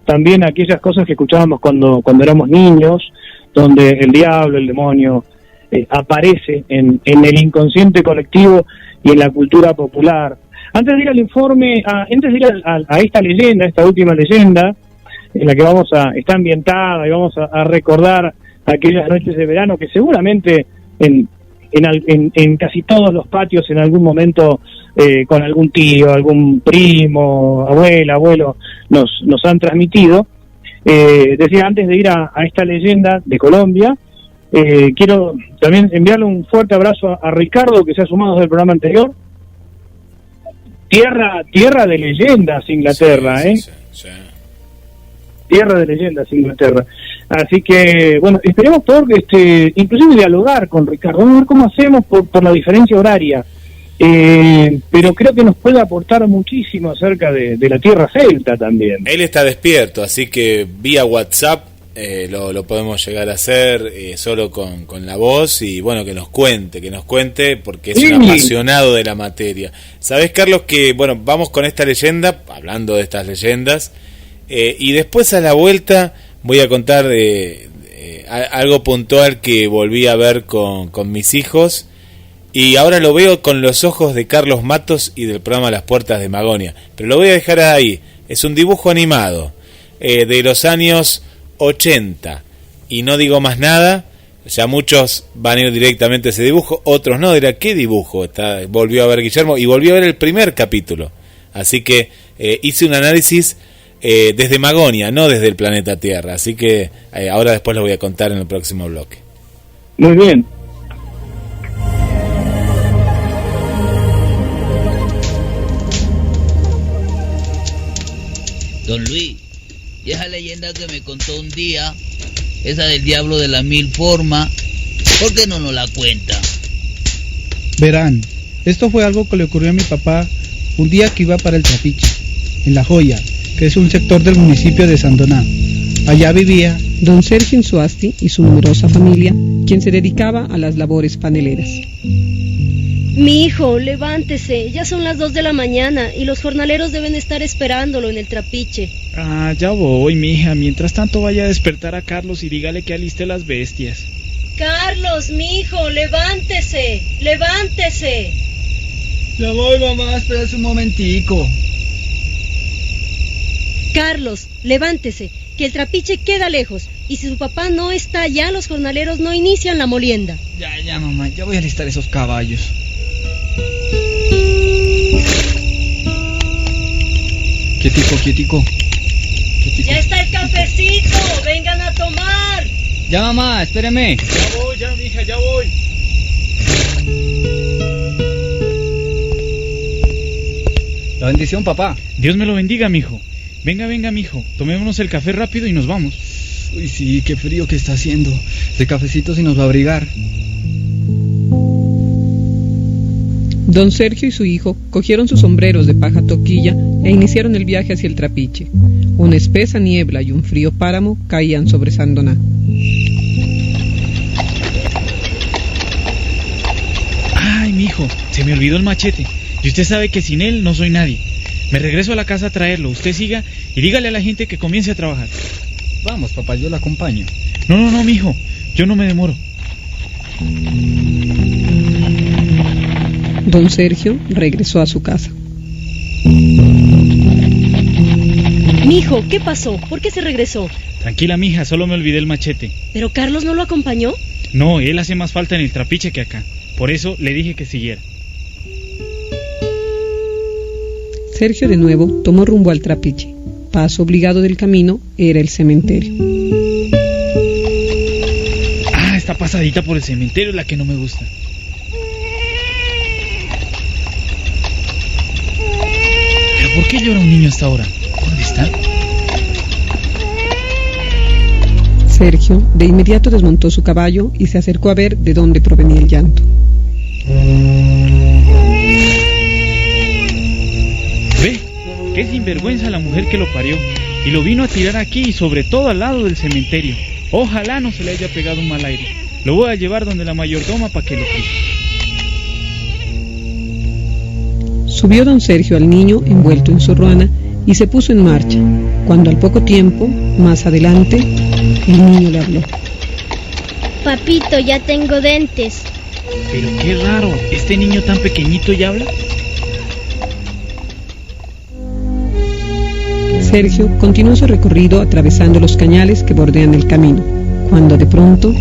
también aquellas cosas que escuchábamos cuando éramos niños, donde el diablo, el demonio, aparece en el inconsciente colectivo y en la cultura popular. Antes de ir al informe, antes de ir a esta leyenda, esta última leyenda, en la que está ambientada y vamos a recordar aquellas noches de verano que seguramente en casi todos los patios en algún momento, con algún tío, algún primo, abuelo, nos han transmitido. Decía, antes de ir a esta leyenda de Colombia, quiero también enviarle un fuerte abrazo a Ricardo, que se ha sumado desde el programa anterior. Tierra de leyendas, Inglaterra, Sí. Tierra de leyendas, Inglaterra. Así que, bueno, esperemos poder inclusive dialogar con Ricardo, vamos a ver cómo hacemos por la diferencia horaria, pero creo que nos puede aportar muchísimo acerca de la tierra celta también. Él está despierto, así que vía WhatsApp lo podemos llegar a hacer solo con la voz, y bueno, que nos cuente porque es un apasionado de la materia. ¿Sabés, Carlos, que bueno, vamos con esta leyenda, hablando de estas leyendas, y después a la vuelta voy a contar algo puntual que volví a ver con mis hijos, y ahora lo veo con los ojos de Carlos Matos y del programa Las Puertas de Magonia, pero lo voy a dejar ahí. Es un dibujo animado de los años 80, y no digo más nada. Ya muchos van a ir directamente a ese dibujo, otros no, dirá, ¿qué dibujo? Volvió a ver Guillermo y volvió a ver el primer capítulo, así que hice un análisis desde Magonia, no desde el planeta Tierra, así que ahora después lo voy a contar en el próximo bloque. Muy bien. Don Luis, y esa leyenda que me contó un día, esa del diablo de las 1000 formas, ¿por qué no nos la cuenta? Verán, esto fue algo que le ocurrió a mi papá un día que iba para el Trapiche, en La Joya, que es un sector del municipio de Sandoná. Allá vivía don Sergio Insuasti y su numerosa familia, quien se dedicaba a las labores paneleras. Mi hijo, levántese, ya son las 2 de la mañana y los jornaleros deben estar esperándolo en el Trapiche. Ah, ya voy, mija. Mientras tanto vaya a despertar a Carlos y dígale que aliste las bestias. Carlos, mi hijo, levántese, levántese. Ya voy, mamá, espérese un momentico. Carlos, levántese, que el Trapiche queda lejos, y si su papá no está allá, los jornaleros no inician la molienda. Ya, mamá, ya voy a alistar esos caballos. Quietico. Ya está el cafecito, vengan a tomar. Ya, mamá, espéreme. Ya voy, ya, mija, ya voy. La bendición, papá. Dios me lo bendiga, mijo. Venga, mijo. Tomémonos el café rápido y nos vamos. Uy, sí, qué frío que está haciendo. Este cafecito sí nos va a abrigar. Don Sergio y su hijo cogieron sus sombreros de paja toquilla e iniciaron el viaje hacia el Trapiche. Una espesa niebla y un frío páramo caían sobre Sandoná. Ay, mijo, se me olvidó el machete. Y usted sabe que sin él no soy nadie. Me regreso a la casa a traerlo. Usted siga y dígale a la gente que comience a trabajar. Vamos, papá, yo lo acompaño. No, mijo, yo no me demoro. Don Sergio regresó a su casa. Mijo, ¿qué pasó? ¿Por qué se regresó? Tranquila, mija, solo me olvidé el machete. ¿Pero Carlos no lo acompañó? No, él hace más falta en el Trapiche que acá. Por eso le dije que siguiera. Sergio de nuevo tomó rumbo al Trapiche. Paso obligado del camino era el cementerio. Ah, esta pasadita por el cementerio es la que no me gusta. ¿Pero por qué llora un niño hasta ahora? ¿Dónde está? Sergio de inmediato desmontó su caballo y se acercó a ver de dónde provenía el llanto. ¿Ve? Qué sinvergüenza la mujer que lo parió. Y lo vino a tirar aquí y sobre todo al lado del cementerio. Ojalá no se le haya pegado un mal aire. Lo voy a llevar donde la mayordoma para que lo quite. Subió don Sergio al niño envuelto en su ruana y se puso en marcha, cuando al poco tiempo, más adelante, el niño le habló. Papito, ya tengo dentes. Pero qué raro, ¿este niño tan pequeñito ya habla? Sergio continuó su recorrido atravesando los cañales que bordean el camino, cuando de pronto...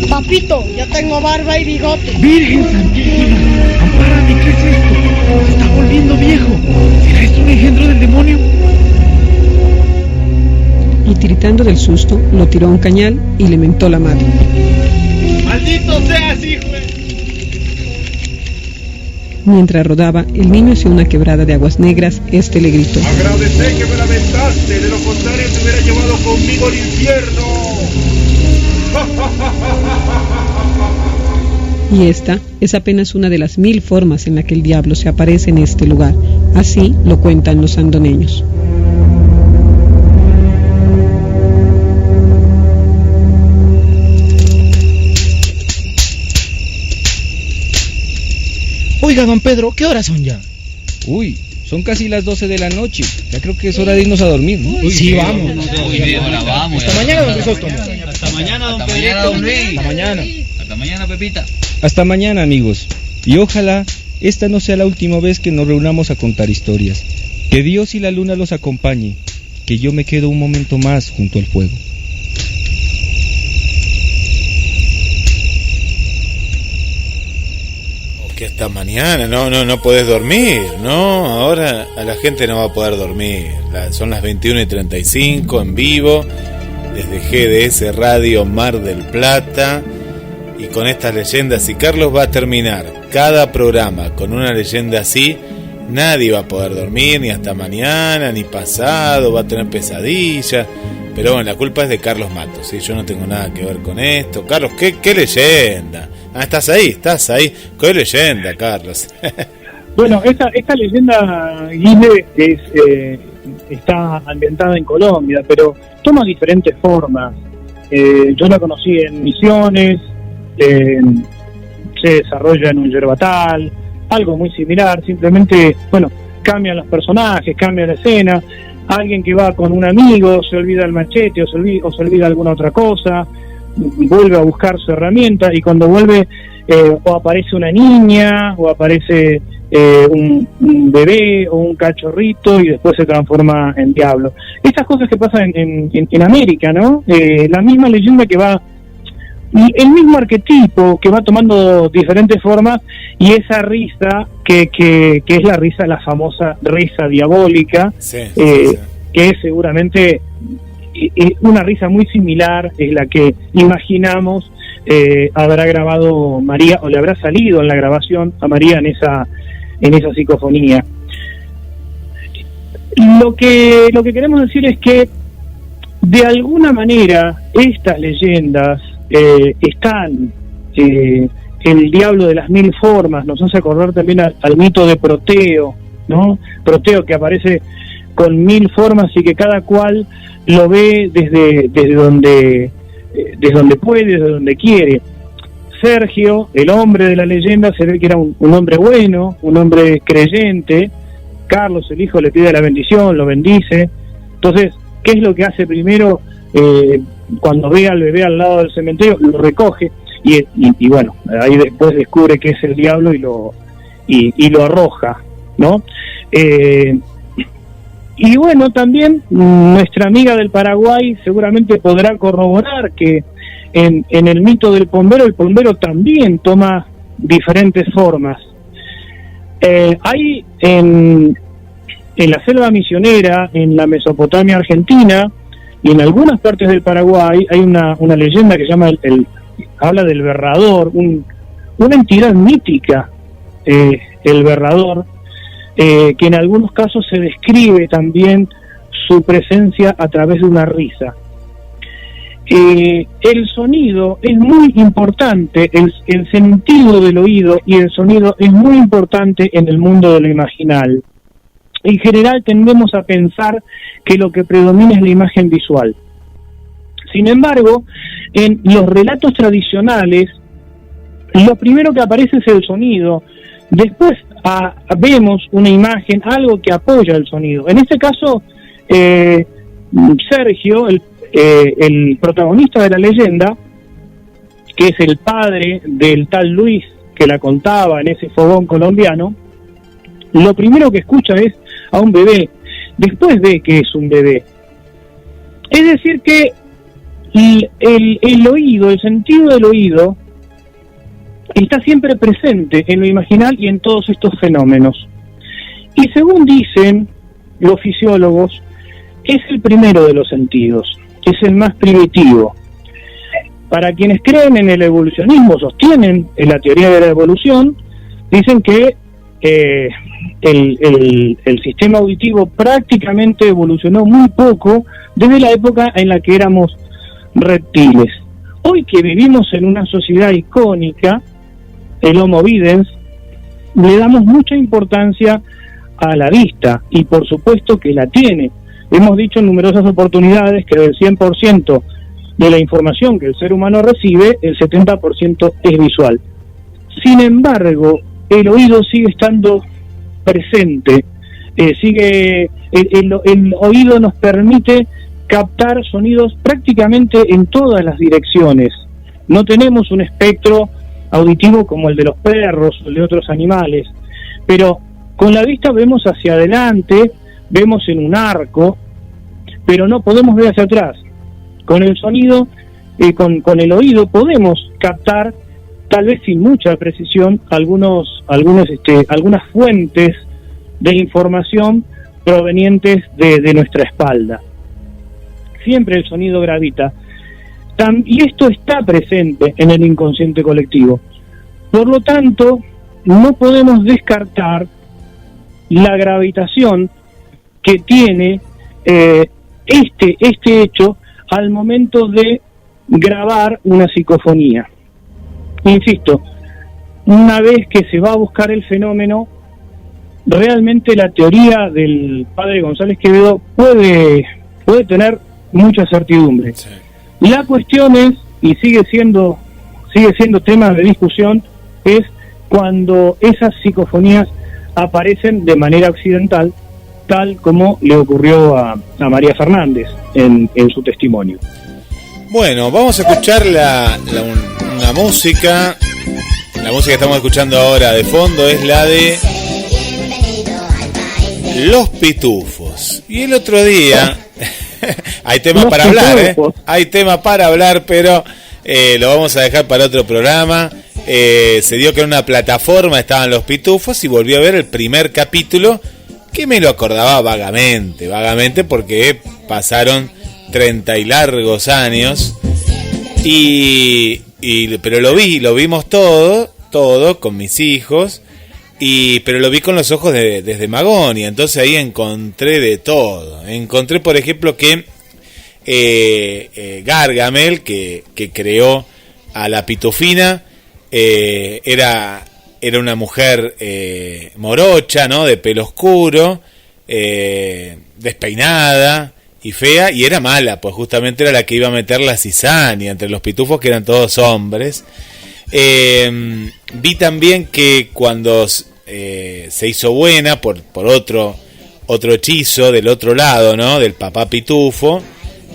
Papito, ya tengo barba y bigote. ¡Virgen Santísima! ¡Ampárame! ¿Qué es esto? ¡Se está volviendo viejo! ¿Será esto un engendro del demonio? Y tiritando del susto, lo tiró a un cañal y le mentó la madre. ¡Maldito seas, hijo! Mientras rodaba, el niño hacia una quebrada de aguas negras, este le gritó. Agradecé que me lamentaste, de lo contrario te hubiera llevado conmigo al infierno. Y esta es apenas una de las 1000 formas en la que el diablo se aparece en este lugar. Así lo cuentan los sandoneños. Oiga, don Pedro, ¿qué horas son ya? Uy, son casi las 12 de la noche. Ya creo que es hora de irnos a dormir, ¿no? Uy, sí, vamos. Vamos. Hasta mañana, don Crisóstomo. Hasta mañana, don Pedro. Don Luis. Hasta mañana. Hasta mañana, Pepita. Hasta mañana, amigos. Y ojalá esta no sea la última vez que nos reunamos a contar historias. Que Dios y la luna los acompañe. Que yo me quedo un momento más junto al fuego. Que hasta mañana, no podés dormir, ¿no? Ahora a la gente no va a poder dormir. Son las 21:35 en vivo, desde GDS Radio Mar del Plata, y con estas leyendas, si Carlos va a terminar cada programa con una leyenda así, nadie va a poder dormir, ni hasta mañana, ni pasado, va a tener pesadillas. Pero bueno, la culpa es de Carlos Matos, ¿sí? Yo no tengo nada que ver con esto. Carlos, ¿qué leyenda? Ah, estás ahí. ¿Qué leyenda, Carlos? Bueno, esta leyenda, Guille, está ambientada en Colombia, pero toma diferentes formas. Yo la conocí en Misiones, se desarrolla en un yerbatal, algo muy similar, simplemente, bueno, cambian los personajes, cambia la escena. Alguien que va con un amigo, se olvida el machete o se olvida alguna otra cosa, vuelve a buscar su herramienta, y cuando vuelve o aparece una niña o aparece un bebé o un cachorrito, y después se transforma en diablo. Estas cosas que pasan en América, ¿no? La misma leyenda que va, el mismo arquetipo que va tomando diferentes formas, y esa risa que es la famosa risa diabólica, que es seguramente una risa muy similar, es la que imaginamos habrá grabado María, o le habrá salido en la grabación a María en esa psicofonía. Lo que queremos decir es que De alguna manera, estas leyendas están, el diablo de las 1000 formas, nos hace acordar también al mito de Proteo, ¿no? Proteo que aparece con 1000 formas y que cada cual lo ve desde donde puede, desde donde quiere. Sergio, el hombre de la leyenda, se ve que era un hombre bueno, un hombre creyente. Carlos, el hijo, le pide la bendición, lo bendice. Entonces, ¿qué es lo que hace primero? Cuando ve al bebé al lado del cementerio, lo recoge y bueno, ahí después descubre que es el diablo y lo arroja, ¿no? Y bueno, también nuestra amiga del Paraguay seguramente podrá corroborar que en el mito del pombero, el pombero también toma diferentes formas. Hay en la selva misionera, en la Mesopotamia argentina y en algunas partes del Paraguay hay una leyenda que se llama habla del berrador, una entidad mítica, el berrador, que en algunos casos se describe también su presencia a través de una risa. El sonido es muy importante, el sentido del oído y el sonido es muy importante en el mundo de lo imaginal. En general tendemos a pensar que lo que predomina es la imagen visual. Sin embargo, en los relatos tradicionales, lo primero que aparece es el sonido. Después vemos una imagen, algo que apoya el sonido. En este caso, Sergio, el protagonista de la leyenda, que es el padre del tal Luis que la contaba en ese fogón colombiano, lo primero que escucha es a un bebé, después ve que es un bebé. Es decir que el oído, el sentido del oído, está siempre presente en lo imaginal y en todos estos fenómenos. Y según dicen los fisiólogos, es el primero de los sentidos, es el más primitivo. Para quienes creen en el evolucionismo, sostienen en la teoría de la evolución, dicen que el sistema auditivo prácticamente evolucionó muy poco desde la época en la que éramos reptiles. Hoy que vivimos en una sociedad icónica, el Homo videns, le damos mucha importancia a la vista, y por supuesto que la tiene. Hemos dicho en numerosas oportunidades que del 100% de la información que el ser humano recibe, el 70% es visual. Sin embargo, el oído sigue estando presente, el oído nos permite captar sonidos prácticamente en todas las direcciones. No tenemos un espectro auditivo como el de los perros o el de otros animales, pero con la vista vemos hacia adelante, vemos en un arco, pero no podemos ver hacia atrás. Con el sonido, con el oído podemos captar, tal vez sin mucha precisión, algunas fuentes de información provenientes de nuestra espalda. Siempre el sonido gravita, y esto está presente en el inconsciente colectivo. Por lo tanto, no podemos descartar la gravitación que tiene este hecho al momento de grabar una psicofonía. Insisto, una vez que se va a buscar el fenómeno, realmente la teoría del padre González Quevedo puede tener mucha certidumbre. Sí. La cuestión es, y sigue siendo tema de discusión, es cuando esas psicofonías aparecen de manera accidental, tal como le ocurrió a María Fernández en su testimonio. Bueno, vamos a escuchar una música. La música que estamos escuchando ahora de fondo es la de Los Pitufos. Y el otro día hay temas para hablar, hay temas para hablar, pero lo vamos a dejar para otro programa. Se dio que en una plataforma estaban Los Pitufos y volví a ver el primer capítulo, que me lo acordaba vagamente, porque pasaron 30 y largos años, pero lo vimos todo con mis hijos, pero lo vi con los ojos desde Magonia. Entonces ahí encontré de todo. Encontré, por ejemplo, que Gargamel, que creó a la Pitufina, era una mujer morocha, ¿no? De pelo oscuro, despeinada y fea, y era mala, pues justamente era la que iba a meter la cizaña entre los pitufos, que eran todos hombres. Vi también que cuando se hizo buena por otro hechizo del otro lado, ¿no? Del papá pitufo,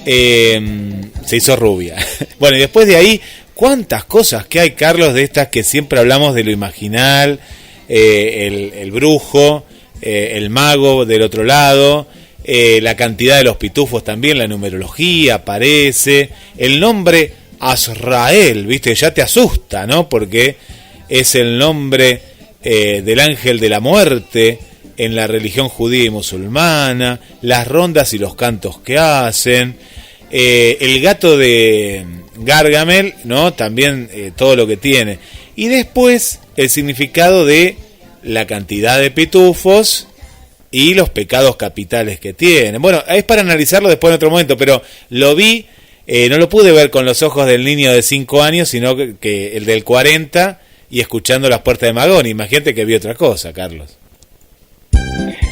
se hizo rubia. Bueno, y después de ahí, cuántas cosas que hay, Carlos, de estas que siempre hablamos, de lo imaginal, el brujo, el mago del otro lado, la cantidad de los pitufos también, la numerología aparece, el nombre Azrael, viste, ya te asusta, ¿no? Porque es el nombre del ángel de la muerte en la religión judía y musulmana, las rondas y los cantos que hacen, el gato de Gargamel, ¿no? También todo lo que tiene. Y después el significado de la cantidad de pitufos y los pecados capitales que tienen. Bueno, es para analizarlo después en otro momento, pero lo vi, no lo pude ver con los ojos del niño de 5 años, sino que el del 40, y escuchando Las Puertas de Magón. Imagínate que vi otra cosa, Carlos.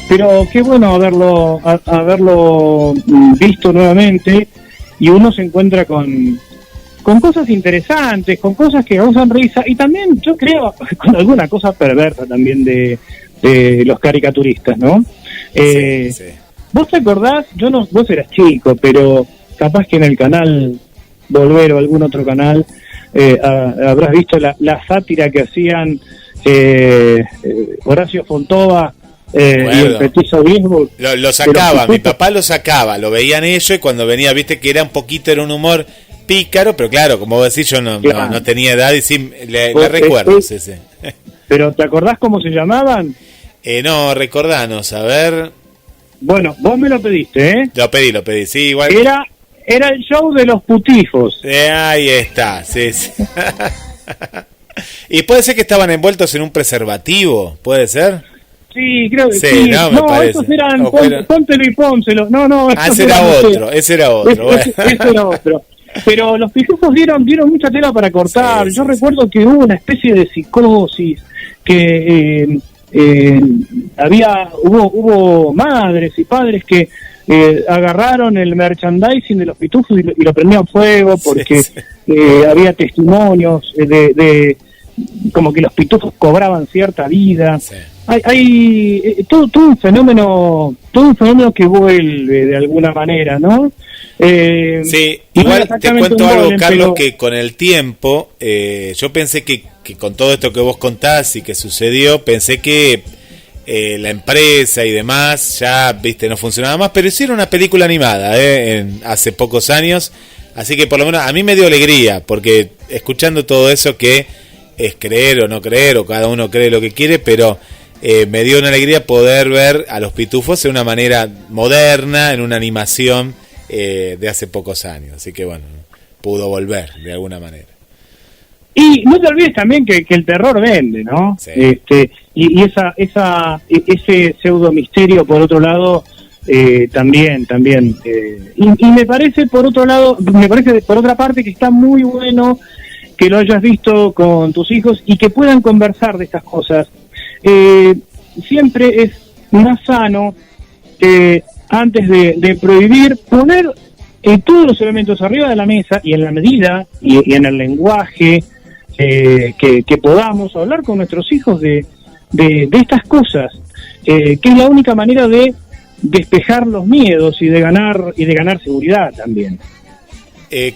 Pero qué bueno haberlo visto nuevamente, y uno se encuentra con cosas interesantes, con cosas que causan risa, y también yo creo con alguna cosa perversa también de los caricaturistas, ¿no? Sí. ¿Vos te acordás? Vos eras chico, pero capaz que en el canal Volver o algún otro canal habrás visto la sátira que hacían Horacio Fontova y el petizo Bisbol. Lo sacaba, mi papá lo sacaba, lo veían ellos, y cuando venía, viste que era un humor pícaro, pero claro, como vos decís, yo no tenía edad, y sí, le recuerdo. Sí. ¿Pero te acordás cómo se llamaban? No, recordanos, a ver. Bueno, vos me lo pediste, ¿eh? Lo pedí, sí, igual. Era el show de los putifos. Ahí está, sí. Y puede ser que estaban envueltos en un preservativo, ¿puede ser? Sí, creo que sí. sí. No, esos eran póntelo y pónselo. No. Ese era otro. Ese era otro. Pero los pitufos dieron mucha tela para cortar. Yo recuerdo que hubo una especie de psicosis, que hubo madres y padres que agarraron el merchandising de los pitufos y lo prendían fuego porque había testimonios de como que los pitufos cobraban cierta vida. Hay todo un fenómeno que vuelve de alguna manera, ¿no? Sí, igual te cuento algo, Carlos, que con el tiempo yo pensé que con todo esto que vos contás y que sucedió, pensé que la empresa y demás ya, viste, no funcionaba más, pero hicieron una película animada hace pocos años, así que por lo menos a mí me dio alegría, porque escuchando todo eso, que es creer o no creer, o cada uno cree lo que quiere, pero me dio una alegría poder ver a los pitufos de una manera moderna, en una animación de hace pocos años, así que bueno, pudo volver de alguna manera. Y no te olvides también que el terror vende, ¿no? Sí. Y ese pseudo misterio, por otro lado, también. Y me parece, por otra parte, que está muy bueno que lo hayas visto con tus hijos y que puedan conversar de estas cosas. Siempre es más sano, antes de prohibir, poner todos los elementos arriba de la mesa, y en la medida y en el lenguaje que podamos hablar con nuestros hijos de estas cosas, que es la única manera de despejar los miedos y de ganar seguridad también.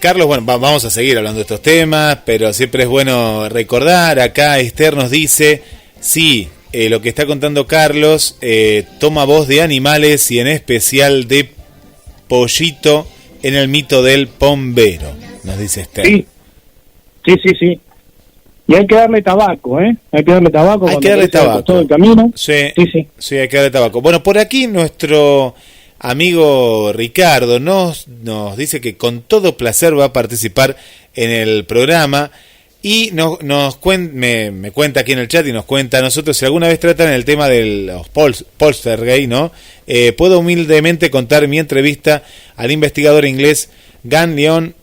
Carlos, bueno, vamos a seguir hablando de estos temas, pero siempre es bueno recordar. Acá Esther nos dice, sí, lo que está contando Carlos toma voz de animales, y en especial de Pollito en el mito del Pombero, nos dice Esther. Sí. Y hay que darle tabaco, ¿eh? Hay que darle tabaco todo el camino. Sí, hay que darle tabaco. Bueno, por aquí nuestro amigo Ricardo nos dice que con todo placer va a participar en el programa. Y me cuenta aquí en el chat y nos cuenta a nosotros si alguna vez tratan el tema de los poltergeist, ¿no? Puedo humildemente contar mi entrevista al investigador inglés Ganleon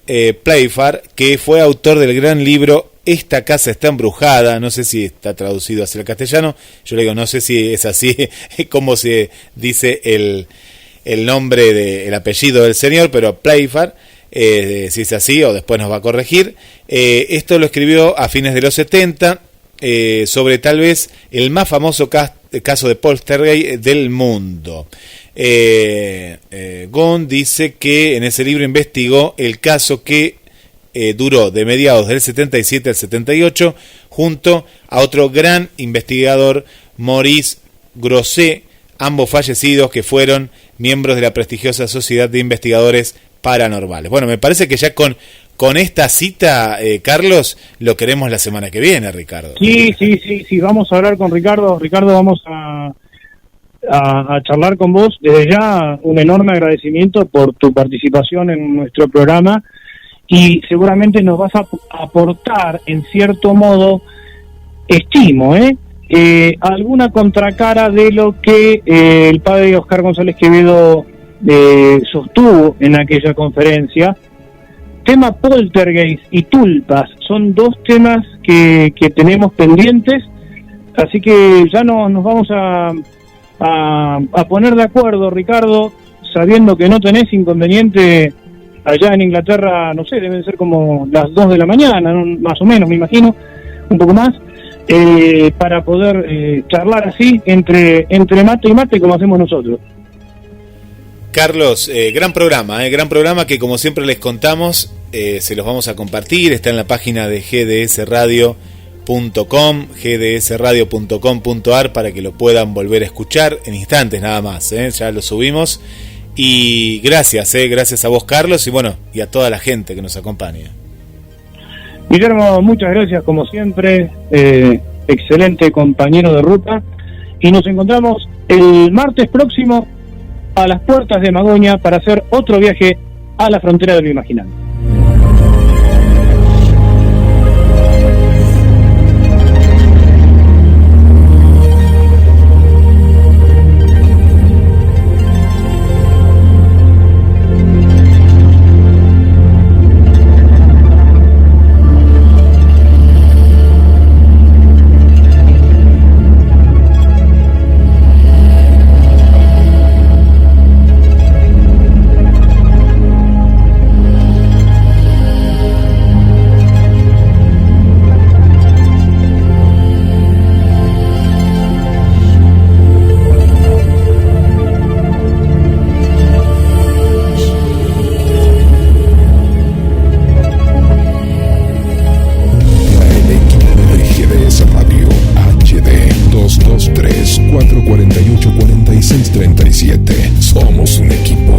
Playfair, que fue autor del gran libro Esta casa está embrujada. No sé si está traducido hacia el castellano. Yo le digo, no sé si es así como se dice el nombre, el apellido del señor, pero Playfair, si es así o después nos va a corregir. Esto lo escribió a fines de los 70 sobre tal vez el más famoso caso de poltergeist del mundo. Gunn dice que en ese libro investigó el caso que duró de mediados del 77 al 78 junto a otro gran investigador, Maurice Grosset, ambos fallecidos que fueron miembros de la prestigiosa Sociedad de Investigadores Paranormales. Bueno, me parece que ya con esta cita, Carlos, lo queremos la semana que viene, Ricardo. Sí, vamos a hablar con Ricardo. Ricardo, vamos a charlar con vos. Desde ya, un enorme agradecimiento por tu participación en nuestro programa y seguramente nos vas a aportar, en cierto modo, estimo, alguna contracara de lo que el padre Oscar González Quevedo sostuvo en aquella conferencia. Tema poltergeist y tulpas son dos temas que tenemos pendientes, así que ya nos vamos a poner de acuerdo, Ricardo, sabiendo que no tenés inconveniente allá en Inglaterra, no sé, deben ser como las 2 de la mañana, ¿no? Más o menos, me imagino, un poco más, para poder charlar así entre mate y mate como hacemos nosotros. Carlos, gran programa que como siempre les contamos, se los vamos a compartir, está en la página de gdsradio.com, gdsradio.com.ar, para que lo puedan volver a escuchar en instantes nada más, ya lo subimos. Y gracias a vos, Carlos, y bueno, y a toda la gente que nos acompaña. Guillermo, muchas gracias como siempre, excelente compañero de ruta, y nos encontramos el martes próximo a las puertas de Magoña para hacer otro viaje a la frontera de lo imaginable. Somos un equipo.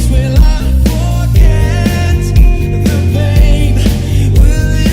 Will I forget the pain? Will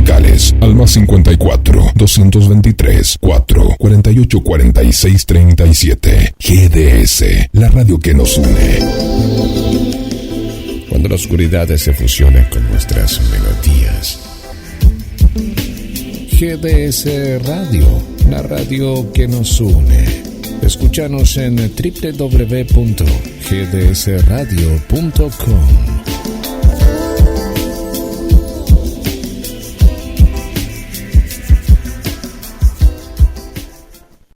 musicales al más 54 223 4 48 46 37. GDS, la radio que nos une. Cuando la oscuridad se fusiona con nuestras melodías. GDS Radio, la radio que nos une. Escúchanos en www.gdsradio.com.